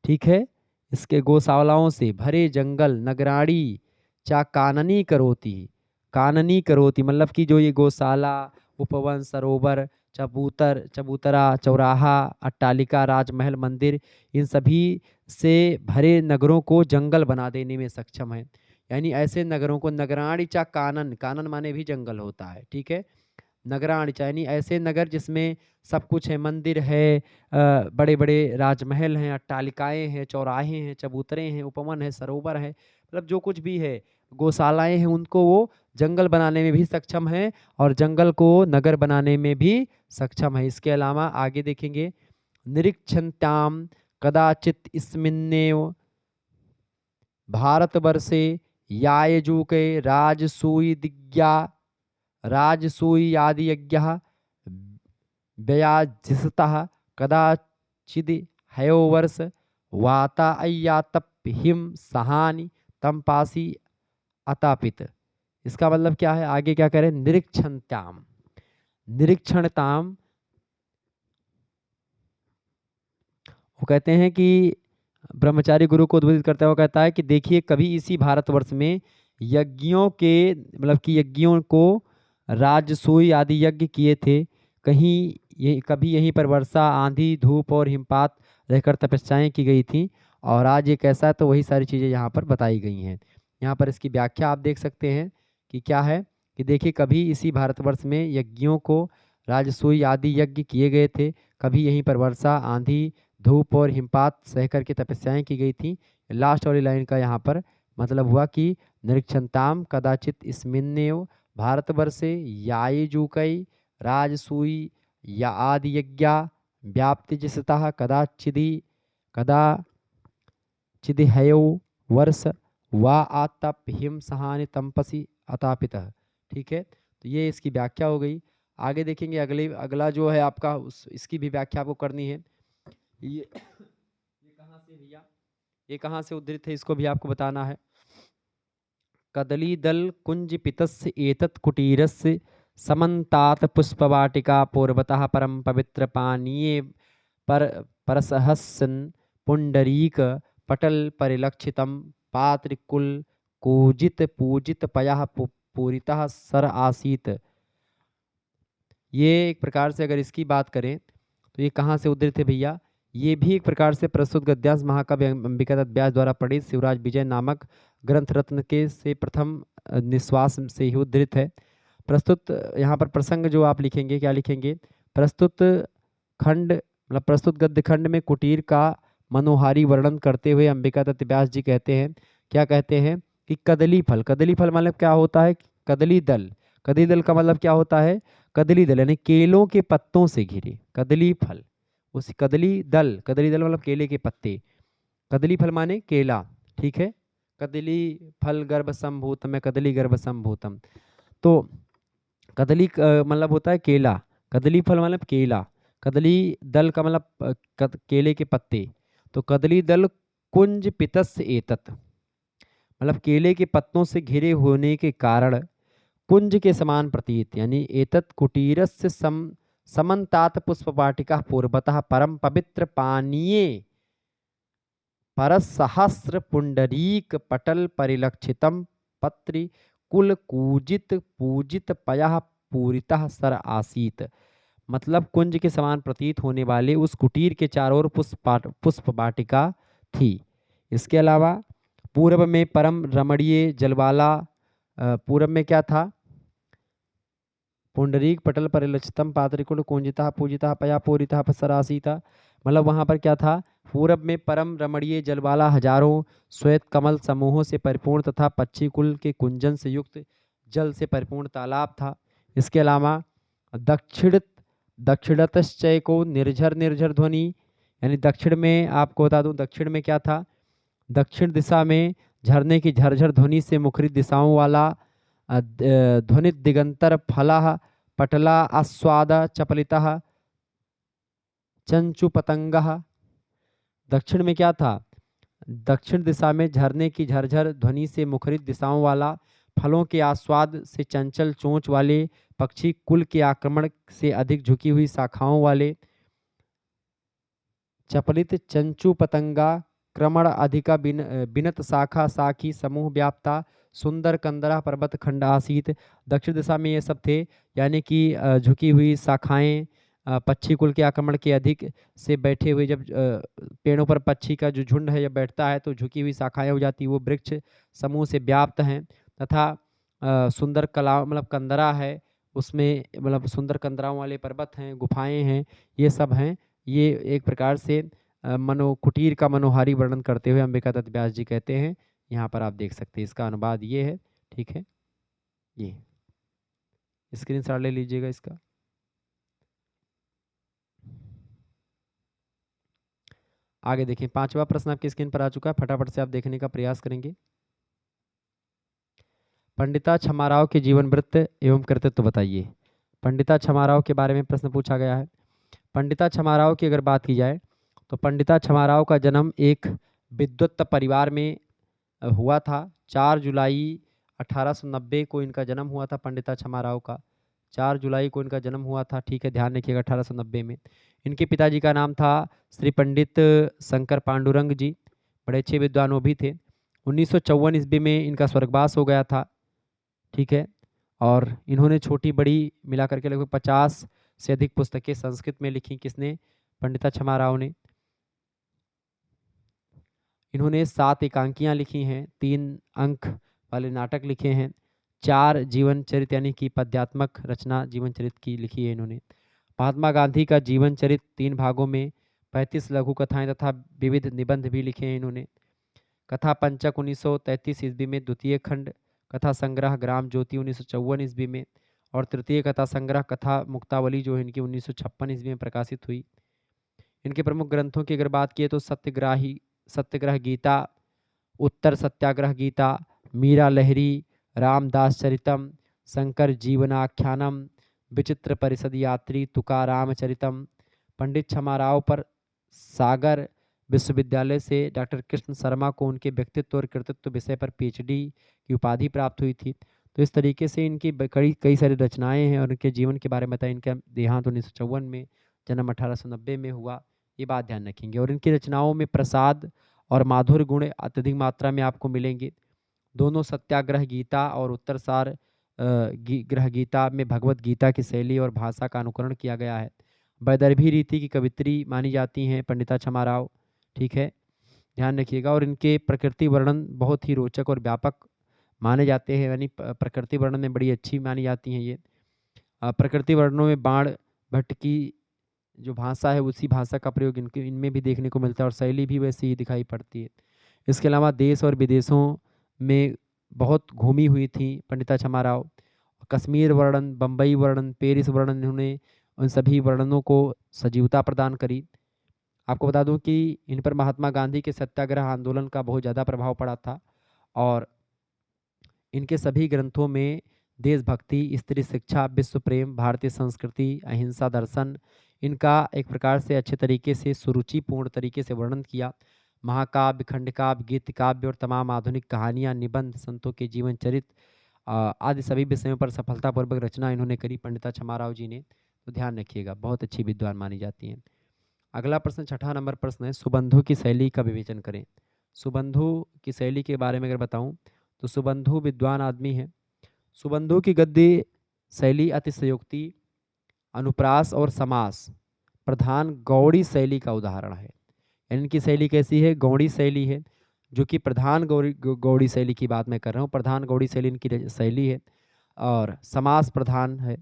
ठीक है, इसके गौशालाओं से भरे जंगल, नगराणी चा काननी करोती, काननी करोती मतलब कि जो ये गौशाला, उपवन, सरोवर, चबूतरा, चौराहा, अट्टालिका, राजमहल, मंदिर, इन सभी से भरे नगरों को जंगल बना देने में सक्षम है। यानी ऐसे नगरों को, नगराणी चा कानन, कानन माने भी जंगल होता है, ठीक है, नगराणी चा यानी ऐसे नगर जिसमें सब कुछ है, मंदिर है, बड़े बड़े राजमहल हैं, अट्टालिकाएं हैं, चौराहे हैं, चबूतरे हैं, उपवन है, सरोवर है, मतलब जो कुछ भी है, गौशालाएं हैं, उनको वो जंगल बनाने में भी सक्षम है और जंगल को नगर बनाने में भी सक्षम है। इसके अलावा आगे देखेंगे, निरीक्षन्ताम कदाचित स्मिन्नेव भारतवर्षे यायजूके राजसूय दिग्या, राजसूय आदि यज्ञः व्ययाजितः कदाचिद हयोवर्ष वाता अय्यातप हिम सहानि तमपासी अतापित। इसका मतलब क्या है? आगे क्या करें? निरीक्षणताम, निरीक्षणताम, वो कहते हैं कि ब्रह्मचारी गुरु को उद्बोधित करता है, वो कहता है कि देखिए, कभी इसी भारतवर्ष में यज्ञों के, मतलब कि यज्ञों को, राजसूय आदि यज्ञ किए थे, कहीं ये कभी यहीं पर वर्षा, आंधी, धूप और हिमपात रहकर तपस्याएं की गई थी, और आज ये कैसा है? तो वही सारी चीज़ें यहाँ पर बताई गई हैं। यहाँ पर इसकी व्याख्या आप देख सकते हैं कि क्या है, कि देखिए, कभी इसी भारतवर्ष में यज्ञों को, राजसूय आदि यज्ञ किए गए थे, कभी यहीं पर वर्षा, आंधी, धूप और हिमपात सह करके तपस्याएं की गई थी। लास्ट वाली लाइन का यहाँ पर मतलब हुआ कि निरीक्षणताम कदाचित स्मिन्नेव भारतवर्षे यायजूकै राजसूय या आदि यज्ञा व्याप्तिजिसतः कदाचिदिहयो वर्ष वा आतप हिम सहानि तमपसी अतापितः। ठीक है, तो ये इसकी व्याख्या हो गई। आगे देखेंगे अगला जो है आपका इसकी भी व्याख्या आपको करनी है। ये कहाँ से भैया, ये कहाँ से उद्धृत है, इसको भी आपको बताना है। कदली दल कुंज पितस्य एतत् कुटीरस्य समन्तात पुष्पवाटिका पूर्वतः परम पवित्र पानीये पर परसहस्सन पुंडरीक पटल परिलक्षितम पात्रिकुल कूजित पूजित पयः पूरितः सर आसीत। ये एक प्रकार से अगर इसकी बात करें तो ये कहाँ से उद्धृत है भैया, ये भी एक प्रकार से प्रस्तुत गद्यांश महाकाव्य अंबिका दत्त व्यास द्वारा पढ़ित शिवराज विजय नामक ग्रंथ रत्न के से प्रथम निश्वास से ही उद्धृत है। प्रस्तुत यहाँ पर प्रसंग जो आप लिखेंगे, क्या लिखेंगे, प्रस्तुत खंड मतलब प्रस्तुत गद्य खंड में कुटीर का मनोहारी वर्णन करते हुए अंबिका दत्त व्यास जी कहते हैं, क्या कहते हैं कि कदली फल मतलब क्या होता है, कदली दल का मतलब क्या होता है, कदली दल यानी केलों के पत्तों से घिरे कदली फल, उस कदली दल मतलब केले के पत्ते, कदली फल माने केला, ठीक है। कदली फल गर्भ संभूतम है, कदली गर्भ संभूतम, तो कदली मतलब होता है केला, कदली फल मतलब केला, कदली दल का मतलब केले के पत्ते, तो कदली दल कुंज पितस्य एतत् मतलब केले के पत्तों से घिरे होने के कारण कुंज के समान प्रतीत, यानी एतत् कुटीरस्य समन्तात पुष्पवाटिका पूर्वतः परम पवित्र पानीये परसहस्र पुंडरीक पटल परिलक्षितम पत्रि कुल कूजित पूजित पयः पूरितः सर आसीत। मतलब कुंज के समान प्रतीत होने वाले उस कुटीर के चारों ओर पुष्प वाटिका थी। इसके अलावा पूर्व में परम रमणीय जलवाला, पूर्व में क्या था, पुंडरीक पटल परिलक्षितम पात्रिकुल कुंजिता पूजिता पया पूरिता सरासीता, मतलब वहां पर क्या था, पूरब में परम रमणीय जल वाला हजारों श्वेत कमल समूहों से परिपूर्ण तथा पक्षी कुल के कुंजन से युक्त जल से परिपूर्ण तालाब था। इसके अलावा दक्षिणतश्चय को निर्झर निर्झर ध्वनि, यानी दक्षिण में आपको बता दूं, दक्षिण में क्या था, दक्षिण दिशा में झरने की झरझर ध्वनि से मुखरित दिशाओं वाला ध्वनि दिगंतर फला पटला आस्वाद चपलिता चंचु पतंग। दक्षिण में क्या था, दक्षिण दिशा में झरने की झरझर ध्वनि से मुखरित दिशाओं वाला फलों के आस्वाद से चंचल चोंच वाले पक्षी कुल के आक्रमण से अधिक झुकी हुई शाखाओं वाले चपलित चंचु पतंगा क्रमण अधिका बिनत शाखा साखी समूह व्याप्ता सुंदर कंदरा पर्वत खंड आसीत। दक्षिण दिशा में ये सब थे, यानी कि झुकी हुई शाखाएं पक्षी कुल के आक्रमण के अधिक से बैठे हुए, जब पेड़ों पर पक्षी का जो झुंड है जब बैठता है तो झुकी हुई शाखाएं हो जाती, वो वृक्ष समूह से व्याप्त हैं, तथा सुंदर कला मतलब कंदरा है, उसमें मतलब सुंदर कंदराओं वाले पर्वत हैं, गुफाएं हैं, ये सब हैं। ये एक प्रकार से कुटीर का मनोहारी वर्णन करते हुए अंबिका दत्त व्यास जी कहते हैं। यहाँ पर आप देख सकते हैं, इसका अनुवाद ये है, ठीक है। ये स्क्रीनशॉट ले लीजिएगा इसका। आगे देखें, 5वां प्रश्न आपकी स्क्रीन पर आ चुका है, फटाफट से आप देखने का प्रयास करेंगे। पंडिता छमाराव के जीवन वृत्त एवं कृतित्व बताइए। पंडिता छमाराव के बारे में प्रश्न पूछा गया है। पंडिता छमाराव की अगर बात की जाए तो पंडिता छमाराव का जन्म एक विद्वत परिवार में हुआ था। 4 जुलाई 1890 को इनका जन्म हुआ था। पंडिता छमाराव का 4 जुलाई को इनका जन्म हुआ था, ठीक है, ध्यान रखिएगा, 1890 में। इनके पिताजी का नाम था श्री पंडित शंकर पांडुरंग जी, बड़े अच्छे विद्वान वो भी थे। 1954 ईस्वी में इनका स्वर्गवास हो गया था, ठीक है। और इन्होंने छोटी बड़ी मिलाकर के लगभग 50 से अधिक पुस्तकें संस्कृत में लिखी। किसने? पंडिता छमाराव ने। इन्होंने 7 एकांकियाँ लिखी हैं, 3 अंक वाले नाटक लिखे हैं, 4 जीवन चरित यानी कि पद्यात्मक रचना जीवन चरित की लिखी है इन्होंने। महात्मा गांधी का जीवन चरित 3 भागों में 35 लघु कथाएं तथा विविध निबंध भी लिखे हैं इन्होंने। कथा पंचक 1933 ईस्वी में, द्वितीय खंड कथा संग्रह ग्राम ज्योति 1954 ईस्वी में, और तृतीय कथा संग्रह कथा मुक्तावली जो है इनकी 1956 ईस्वी में प्रकाशित हुई। इनके प्रमुख ग्रंथों की अगर बात किए तो सत्याग्रह गीता, उत्तर सत्याग्रह गीता, मीरा लहरी, रामदास चरितम, शंकर जीवनाख्यानम, विचित्र परिषद यात्री, तुकाराम चरितम, पंडित छमाराव पर सागर विश्वविद्यालय से डॉक्टर कृष्ण शर्मा को उनके व्यक्तित्व और कृतित्व विषय पर पीएचडी की उपाधि प्राप्त हुई थी। तो इस तरीके से इनकी कई कई सारी रचनाएं हैं और इनके जीवन के बारे में बताया। इनका देहांत 1954 में, जन्म 1890 में हुआ, ये बात ध्यान रखेंगे। और इनकी रचनाओं में प्रसाद और माधुर्य गुण अत्यधिक मात्रा में आपको मिलेंगे। दोनों सत्याग्रह गीता और उत्तरसार ग्रह गीता में भगवत गीता की शैली और भाषा का अनुकरण किया गया है। वैदर्भी रीति की कवित्री मानी जाती हैं पंडिता छमाराव, ठीक है, ध्यान रखिएगा। और इनके प्रकृति वर्णन बहुत ही रोचक और व्यापक माने जाते हैं, यानी प्रकृति वर्णन में बड़ी अच्छी मानी जाती हैं ये। प्रकृति वर्णनों में बाण भट्ट की जो भाषा है उसी भाषा का प्रयोग इनमें भी देखने को मिलता है और शैली भी वैसी ही दिखाई पड़ती है। इसके अलावा देश और विदेशों में बहुत घूमी हुई थी पंडिता छमाराव। कश्मीर वर्णन, बम्बई वर्णन, पेरिस वर्णन, इन्होंने उन सभी वर्णनों को सजीवता प्रदान करी। आपको बता दूं कि इन पर महात्मा गांधी के सत्याग्रह आंदोलन का बहुत ज़्यादा प्रभाव पड़ा था और इनके सभी ग्रंथों में देशभक्ति, स्त्री शिक्षा, विश्व प्रेम, भारतीय संस्कृति, अहिंसा दर्शन, इनका एक प्रकार से अच्छे तरीके से सुरुचिपूर्ण तरीके से वर्णन किया। महाकाव्य, खंडकाव्य, गीत काव्य और तमाम आधुनिक कहानियाँ, निबंध, संतों के जीवन चरित्र आदि सभी विषयों पर सफलतापूर्वक रचना इन्होंने करी पंडिता छमाराव जी ने। तो ध्यान रखिएगा, बहुत अच्छी विद्वान मानी जाती हैं। अगला प्रश्न, छठा नंबर प्रश्न है, सुबंधु की शैली का विवेचन करें। सुबंधु की शैली के बारे में अगर बताऊं तो सुबंधु विद्वान आदमी है। सुबंधु की गद्य शैली अतिशयोक्ति, अनुप्रास और समास प्रधान गौड़ी शैली का उदाहरण है। इनकी शैली कैसी है? गौड़ी शैली है, जो कि प्रधान गौड़ी शैली की बात मैं कर रहा हूँ। प्रधान गौड़ी शैली इनकी शैली है और समास प्रधान है।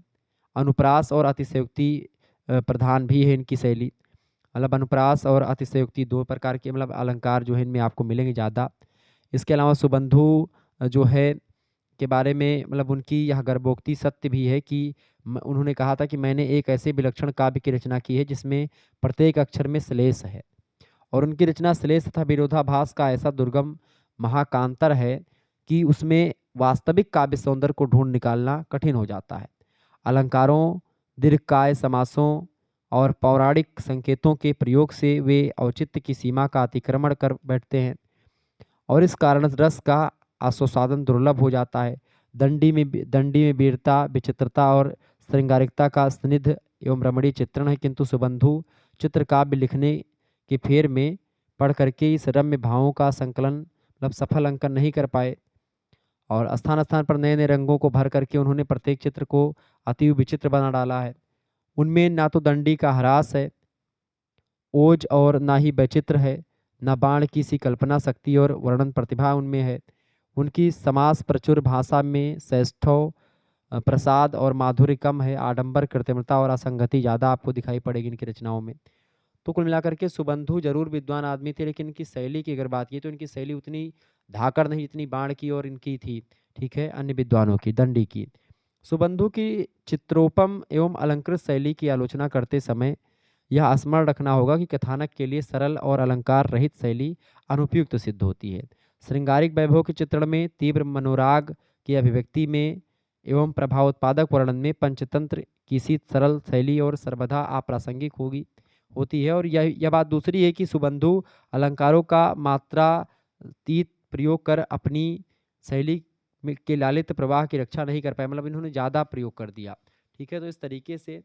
अनुप्रास और अतिशयोक्ति प्रधान भी है इनकी शैली। मतलब अनुप्रास और अतिशयोक्ति दो प्रकार के मतलब अलंकार जो है इनमें आपको मिलेंगे ज़्यादा। इसके अलावा सुबंधु जो है के बारे में मतलब उनकी यह गर्भोक्ति सत्य भी है कि उन्होंने कहा था कि मैंने एक ऐसे विलक्षण काव्य की रचना की है जिसमें प्रत्येक अक्षर में श्लेष है। और उनकी रचना श्लेष तथा विरोधाभास का ऐसा दुर्गम महाकांतर है कि उसमें वास्तविक काव्य सौंदर्य को ढूंढ निकालना कठिन हो जाता है। अलंकारों, दीर्घकाय समासों और पौराणिक संकेतों के प्रयोग से वे औचित्य की सीमा का अतिक्रमण कर बैठते हैं और इस कारण रस का आस्वादन दुर्लभ हो जाता है। दंडी में वीरता, विचित्रता और श्रृंगारिकता का स्निग्ध एवं रमणीय चित्रण है, किंतु सुबंधु चित्रकाव्य लिखने के फेर में पढ़ करके इस रम्य भावों का संकलन मतलब सफल अंकन नहीं कर पाए और स्थान स्थान पर नए नए रंगों को भर करके उन्होंने प्रत्येक चित्र को अति विचित्र बना डाला है। उनमें ना तो दंडी का ह्रास है, ओज, और ना ही वैचित्र है, न बाण की सी कल्पना शक्ति और वर्णन प्रतिभा उनमें है। उनकी समास प्रचुर भाषा में सैष्ठव, प्रसाद और माधुर्य कम है। आडंबर, कृत्रिमता और असंगति ज़्यादा आपको दिखाई पड़ेगी इनकी रचनाओं में। तो कुल मिलाकर के सुबंधु जरूर विद्वान आदमी थे, लेकिन इनकी शैली की अगर बात की तो इनकी शैली उतनी धाकड़ नहीं जितनी बाण की और इनकी थी, ठीक है, अन्य विद्वानों की, दंडी की। सुबंधु की चित्रोपम एवं अलंकृत शैली की आलोचना करते समय यह स्मरण रखना होगा कि कथानक के लिए सरल और अलंकार रहित शैली अनुपयुक्त सिद्ध होती है। श्रृंगारिक वैभव के चित्रण में, तीव्र मनोराग की अभिव्यक्ति में एवं प्रभावोत्पादक वर्णन में पंचतंत्र की सी सरल शैली और सर्वदा अप्रासंगिक होती है। और यह बात दूसरी है कि सुबंधु अलंकारों का मात्रातीत प्रयोग कर अपनी शैली के लालित्य प्रवाह की रक्षा नहीं कर पाए, मतलब इन्होंने ज़्यादा प्रयोग कर दिया, ठीक है। तो इस तरीके से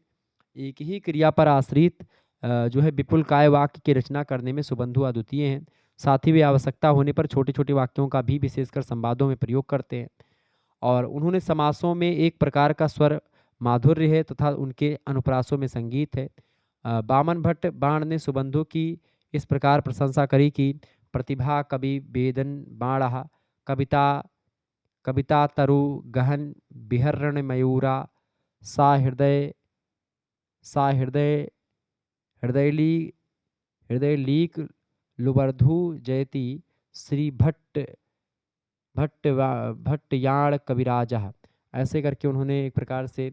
एक ही क्रिया पर आश्रित जो है विपुल काय वाक्य की रचना करने में सुबंधु अद्वितीय हैं। साथ ही वे आवश्यकता होने पर छोटे छोटे वाक्यों का भी विशेषकर संवादों में प्रयोग करते हैं। और उन्होंने समासों में एक प्रकार का स्वर माधुर्य है तथा उनके अनुप्रासों में संगीत है। बामन भट्ट बाण ने सुबंधु की इस प्रकार प्रशंसा करी कि प्रतिभा कवि वेदन बाणः कविता कविता तरु गहन बिहरण मयूरा सा हृदय सा हृदय हृदयली हृदयलीक लुबर्धु जयति श्री भट्टयाण कविराजः। ऐसे करके उन्होंने एक प्रकार से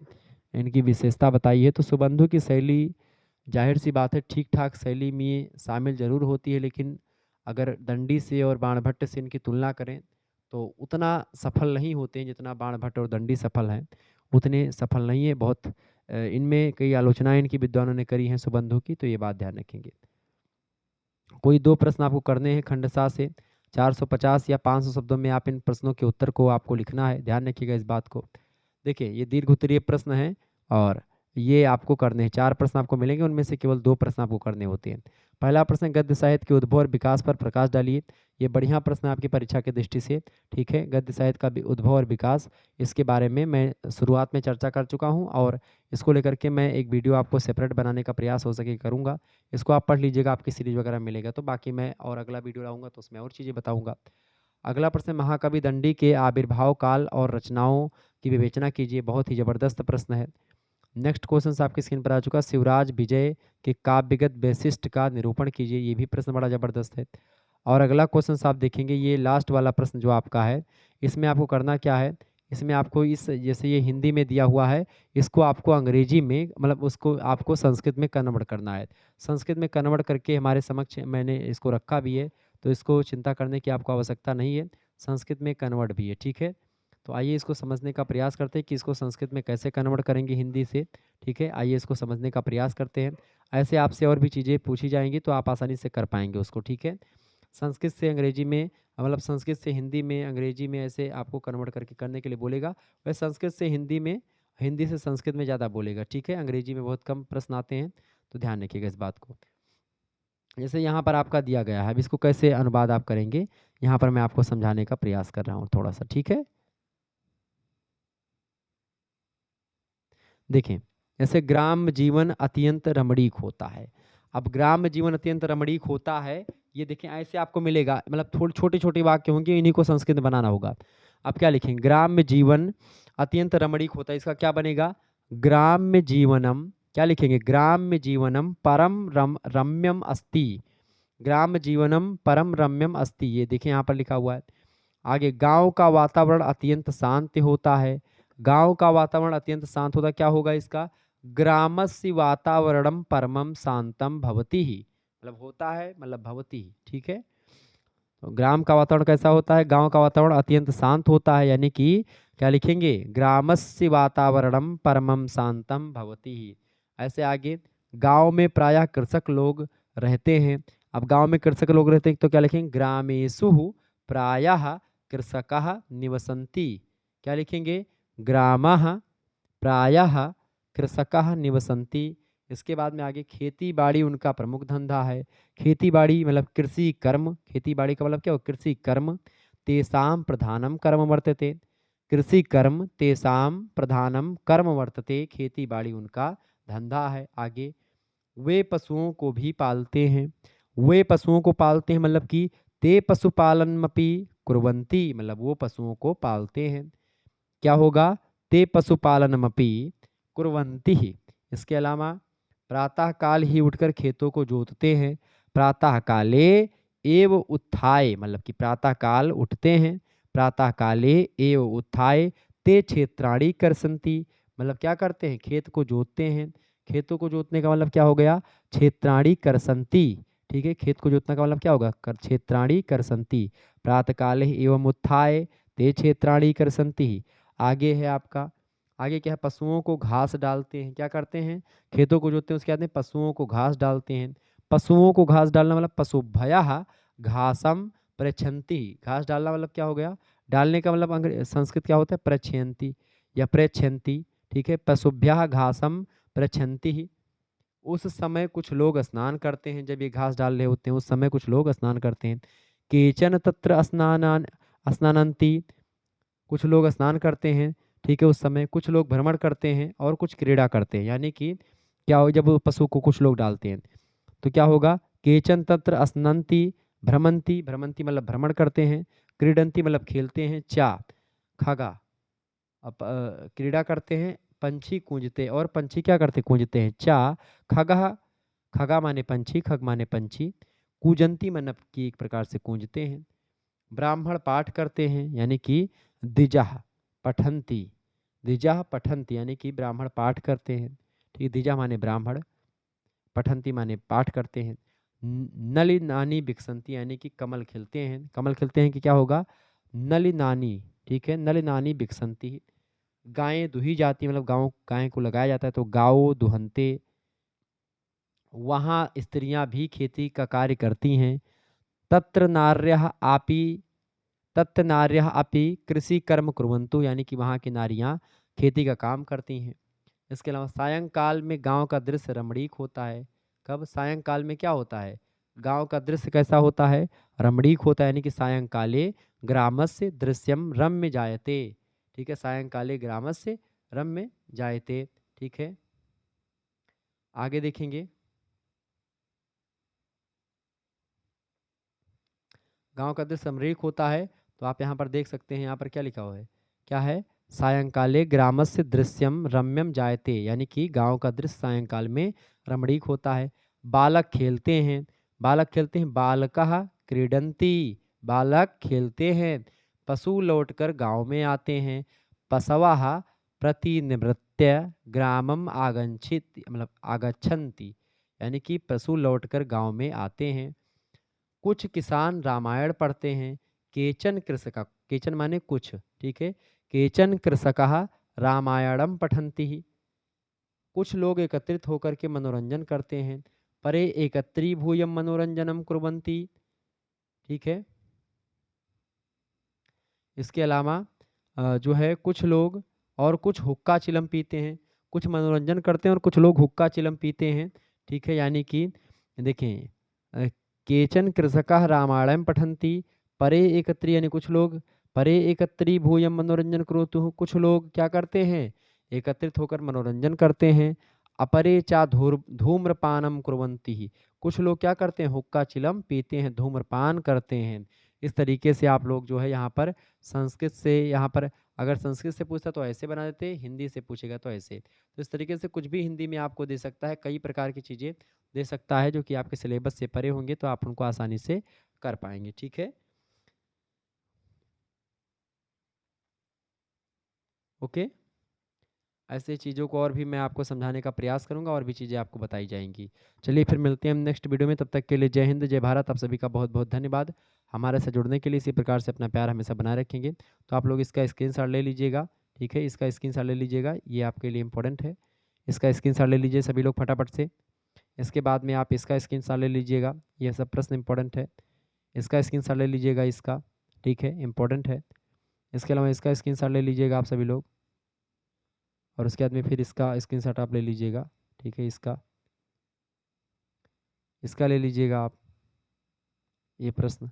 इनकी विशेषता बताई है। तो सुबंधु की शैली जाहिर सी बात है ठीक ठाक शैली में शामिल जरूर होती है, लेकिन अगर दंडी से और बाणभट्ट से इनकी तुलना करें तो उतना सफल नहीं होते हैं जितना बाणभट्ट और दंडी सफल हैं। उतने सफल नहीं है। बहुत इनमें कई आलोचनाएँ इनकी विद्वानों ने करी हैं सुबंधों की, तो ये बात ध्यान रखेंगे। कोई 2 प्रश्न आपको करने हैं खंडशः से, 450 या 500 शब्दों में आप इन प्रश्नों के उत्तर को आपको लिखना है, ध्यान रखिएगा इस बात को। देखिए, ये दीर्घ उत्तरीय प्रश्न हैं और ये आपको करने हैं। 4 प्रश्न आपको मिलेंगे, उनमें से केवल 2 प्रश्न आपको करने होते हैं। पहला प्रश्न, गद्य साहित्य के उद्भव और विकास पर प्रकाश डालिए। ये बढ़िया प्रश्न है आपकी परीक्षा की दृष्टि से, ठीक है। गद्य साहित्य का उद्भव और विकास, इसके बारे में मैं शुरुआत में चर्चा कर चुका हूँ और इसको लेकर के मैं एक वीडियो आपको सेपरेट बनाने का प्रयास हो सके करूँगा। इसको आप पढ़ लीजिएगा, आपकी सीरीज वगैरह मिलेगा तो। बाकी मैं और अगला वीडियो लाऊँगा तो उसमें और चीज़ें बताऊँगा। अगला प्रश्न, महाकवि दंडी के आविर्भाव काल और रचनाओं की विवेचना कीजिए। बहुत ही ज़बरदस्त प्रश्न है। नेक्स्ट क्वेश्चन आपकी स्क्रीन पर आ चुका, शिवराज विजय के काव्यगत वैशिष्ट का निरूपण कीजिए। ये भी प्रश्न बड़ा ज़बरदस्त है। और अगला क्वेश्चन आप देखेंगे, ये लास्ट वाला प्रश्न जो आपका है, इसमें आपको करना क्या है, इसमें आपको इस जैसे ये हिंदी में दिया हुआ है, इसको आपको अंग्रेजी में मतलब उसको आपको संस्कृत में कन्वर्ट करना है। संस्कृत में कन्वर्ट करके हमारे समक्ष मैंने इसको रखा भी है, तो इसको चिंता करने की आपको आवश्यकता नहीं है। संस्कृत में कन्वर्ट भी है, ठीक है। तो आइए इसको समझने का प्रयास करते हैं कि इसको संस्कृत में कैसे कन्वर्ट करेंगे हिंदी से, ठीक है। आइए इसको समझने का प्रयास करते हैं। ऐसे आपसे और भी चीज़ें पूछी जाएंगी तो आप आसानी से कर पाएंगे उसको, ठीक है। संस्कृत से अंग्रेजी में मतलब संस्कृत से हिंदी में, अंग्रेजी में ऐसे आपको कन्वर्ट करके करने के लिए बोलेगा। वह संस्कृत से हिंदी में, हिंदी से संस्कृत में ज़्यादा बोलेगा, ठीक है। अंग्रेजी में बहुत कम प्रश्न आते हैं, तो ध्यान रखिएगा इस बात को। जैसे यहाँ पर आपका दिया गया है, अब इसको कैसे अनुवाद आप करेंगे, यहाँ पर मैं आपको समझाने का प्रयास कर रहा हूँ थोड़ा सा, ठीक है। देखें, जैसे ग्राम जीवन अत्यंत रमणीक होता है। अब ग्राम जीवन अत्यंत रमणीक होता है, ये देखें ऐसे आपको मिलेगा, मतलब थोड़े छोटे छोटे वाक्य होंगे, इन्हीं को संस्कृत में बनाना होगा। आप क्या लिखेंगे, ग्राम्य जीवन अत्यंत रमणीक होता है, इसका क्या बनेगा, ग्राम्य जीवनम, क्या लिखेंगे, ग्राम्य जीवनम परम रम्यम अस्ति। ग्राम्य जीवनम परम रम्यम अस्ति, ये देखिए यहाँ पर लिखा हुआ है। आगे, गांव का वातावरण अत्यंत शांत होता है। गांव का वातावरण अत्यंत शांत होता, क्या होगा इसका, ग्रामस्य वातावरणम परमम शांतम भवति ही, मतलब होता है मतलब भवति ही, ठीक है। तो ग्राम का वातावरण कैसा होता है, गांव का वातावरण अत्यंत शांत होता है, यानी कि क्या लिखेंगे, ग्रामस्य वातावरणम परमम शांतम भवति ही। ऐसे आगे, गांव में प्रायः कृषक लोग रहते हैं। अब गांव में कृषक लोग रहते हैं तो क्या लिखेंगे, ग्रामेषु प्रायः कृषकाः निवसन्ति। क्या लिखेंगे, ग्रामः प्रायः कृषकाः निवसन्ति। इसके बाद में आगे, खेती बाड़ी उनका प्रमुख धंधा है। खेती बाड़ी मतलब कृषि कर्म, खेती बाड़ी का मतलब क्या हो, कृषि कर्म। तेषां प्रधानम कर्म वर्तते, कृषि कर्म तेषां प्रधानम कर्म वर्तते, खेती बाड़ी उनका धंधा है। आगे, वे पशुओं को भी पालते हैं। वे पशुओं को पालते हैं मतलब कि ते पशुपालनमपि कुर्वन्ति, मतलब वो पशुओं को पालते हैं। क्या होगा, ते पशुपालनमपि कुर्वन्ति ही। इसके अलावा, प्रातः काल ही उठकर खेतों को जोतते हैं। प्रातः काले एव उत्थाय, मतलब कि प्रातः काल उठते हैं। प्रातः काले एव उत्थाय ते क्षेत्राणि कर्षन्ति, मतलब क्या करते हैं, खेत को जोतते हैं। खेतों को जोतने का मतलब क्या हो गया, क्षेत्राणि कर्षन्ति, ठीक है। खेत को जोतने का मतलब क्या होगा, क्षेत्राणि कर्षन्ति। प्रातः काले एवं उत्थाय ते क्षेत्राणि कर्षन्ति। आगे है आपका, आगे क्या है, पशुओं को घास डालते हैं। क्या करते हैं, खेतों को जोतते हैं, उसके बाद में पशुओं को घास डालते हैं। पशुओं को घास डालना मतलब पशुभ्यः घासम प्रच्छन्ति। घास डालना मतलब क्या हो गया, डालने का मतलब संस्कृत क्या होता है, प्रच्छन्ति या प्रेच्छन्ति, ठीक है। पशुभ्यः घासम प्रच्छन्ति ही। उस समय कुछ लोग स्नान करते हैं, जब ये घास डाल रहे होते हैं उस समय कुछ लोग स्नान करते हैं। केचन तत्र स्नानान स्नानन्ति, कुछ लोग स्नान करते हैं, ठीक है। उस समय कुछ लोग भ्रमण करते हैं और कुछ क्रीड़ा करते हैं, यानी कि क्या हो, जब पशु को कुछ लोग डालते हैं तो क्या होगा, केचन तत्र स्नन्ति भ्रमंती, भ्रमंती मतलब भ्रमण करते हैं। क्रीडंती मतलब खेलते हैं। चा खगा, क्रीड़ा करते हैं, पंछी कूंजते, और पंछी क्या करते, कूंजते हैं। चा खगा, खगा माने पंछी, खग माने पंछी, कूजंती मतलब कि एक प्रकार से कूंजते हैं। ब्राह्मण पाठ करते हैं, यानी कि द्विजाह पठंती, द्विजाह पठंती यानी कि ब्राह्मण पाठ करते हैं, ठीक है। द्विजा माने ब्राह्मण, पठंती माने पाठ करते हैं। नली नानी बिकसंती यानी कि कमल खिलते हैं। कमल खिलते हैं कि क्या होगा, नली नानी, ठीक है। नली नानी बिकसंती, गायें दुही जाती हैं, मतलब गाय को लगाया जाता है, तो गाओ दुहन्ते। वहाँ स्त्रियां भी खेती का कार्य करती हैं। तत्र नार्यः आपि तत्र नार्यः अपि कृषि कर्म कुर्वन्तु, यानी कि वहाँ की नारियां खेती का काम करती हैं। इसके अलावा सायंकाल में गांव का दृश्य रमणीक होता है। कब? सायंकाल में क्या होता है? गांव का दृश्य कैसा होता है? रमणीक होता है, यानी कि सायंकाले ग्रामस्य दृश्यम रम्य जायते। ठीक है, सायंकाले ग्रामस्य रम्य जायते। ठीक है, आगे देखेंगे। गांव का दृश्य रमणीक होता है, तो आप यहाँ पर देख सकते हैं, यहाँ पर क्या लिखा हुआ है? क्या है? सायंकाले ग्रामस्य दृश्यम रम्यम जायते, यानी कि गांव का दृश्य सायंकाल में रमणीक होता है। बालक खेलते हैं। बालक खेलते हैं, बालकः क्रीडन्ति, बालक खेलते हैं। पशु लौटकर गांव में आते हैं। पशवः प्रतिनिवृत्य ग्रामम आगच्छित, मतलब आगच्छन्ति, यानी कि पशु लौटकर गांव में आते हैं। कुछ किसान रामायण पढ़ते हैं। केचन कृषक, केचन माने कुछ, ठीक है, केचन कृषकः रामायणम पठन्ति ही। कुछ लोग एकत्रित होकर के मनोरंजन करते हैं। परे एकत्रीभूयम मनोरंजनम कुर्वन्ति। ठीक है, इसके अलावा जो है कुछ लोग और कुछ हुक्का चिलम पीते हैं। कुछ मनोरंजन करते हैं और कुछ लोग हुक्का चिलम पीते हैं। ठीक है, यानी कि देखें, केचन कृषकाः रामायणं पठन्ति, परे एकत्री, यानी कुछ लोग परे एकत्री भूयम मनोरंजन करोतु, कुछ लोग क्या करते हैं? एकत्रित होकर मनोरंजन करते हैं। अपरे चा धूम्रपानम कुर्वन्ति, कुछ लोग क्या करते हैं? हुक्का चिलम पीते हैं, धूम्रपान करते हैं। इस तरीके से आप लोग जो है यहाँ पर संस्कृत से, यहाँ पर अगर संस्कृत से पूछता तो ऐसे बना देते, हिंदी से पूछेगा तो ऐसे। तो इस तरीके से कुछ भी हिंदी में आपको दे सकता है, कई प्रकार की चीज़ें दे सकता है जो कि आपके सिलेबस से परे होंगे, तो आप उनको आसानी से कर पाएंगे। ठीक है, ओके। ऐसे चीज़ों को और भी मैं आपको समझाने का प्रयास करूंगा, और भी चीज़ें आपको बताई जाएंगी। चलिए फिर मिलते हैं हम नेक्स्ट वीडियो में, तब तक के लिए जय हिंद जय भारत। आप सभी का बहुत बहुत धन्यवाद। हमारे साथ जुड़ने के लिए इसी प्रकार से अपना प्यार हमेशा बनाए रखेंगे। तो आप लोग इसका स्क्रीनशॉट ले लीजिएगा। ठीक है, इसका स्क्रीनशॉट ले लीजिएगा, ये आपके लिए इंपॉर्टेंट है। इसका स्क्रीनशॉट ले लीजिए सभी लोग फटाफट से। इसके बाद में आप इसका स्क्रीनशॉट ले लीजिएगा, ये सब प्रश्न इंपॉर्टेंट है। इसका स्क्रीनशॉट ले लीजिएगा, इसका, ठीक है, इंपॉर्टेंट है। इसके अलावा इसका स्क्रीनशॉट ले लीजिएगा आप सभी लोग, और उसके बाद में फिर इसका स्क्रीनशॉट आप ले लीजिएगा। ठीक है, इसका ले लीजिएगा आप, ये प्रश्न,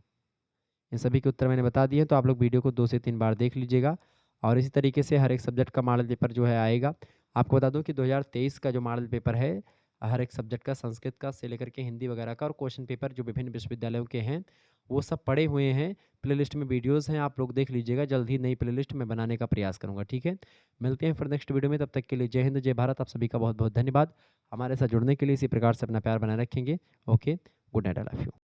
इन सभी के उत्तर मैंने बता दिए हैं, तो आप लोग वीडियो को 2 से 3 बार देख लीजिएगा। और इसी तरीके से हर एक सब्जेक्ट का मॉडल पेपर जो है आएगा। आपको बता दूं कि 2023 का जो मॉडल पेपर है, हर एक सब्जेक्ट का, संस्कृत का से लेकर के हिंदी वगैरह का, और क्वेश्चन पेपर जो विभिन्न विश्वविद्यालयों के हैं वो सब पड़े हुए हैं। प्लेलिस्ट में वीडियोज़ हैं, आप लोग देख लीजिएगा। जल्द ही नई प्लेलिस्ट में बनाने का प्रयास करूँगा। ठीक है, मिलते हैं फिर नेक्स्ट वीडियो में, तब तक के लिए जय हिंद जय भारत। आप सभी का बहुत बहुत धन्यवाद। हमारे साथ जुड़ने के लिए इसी प्रकार से अपना प्यार बनाए रखेंगे। Okay, good night, I love you.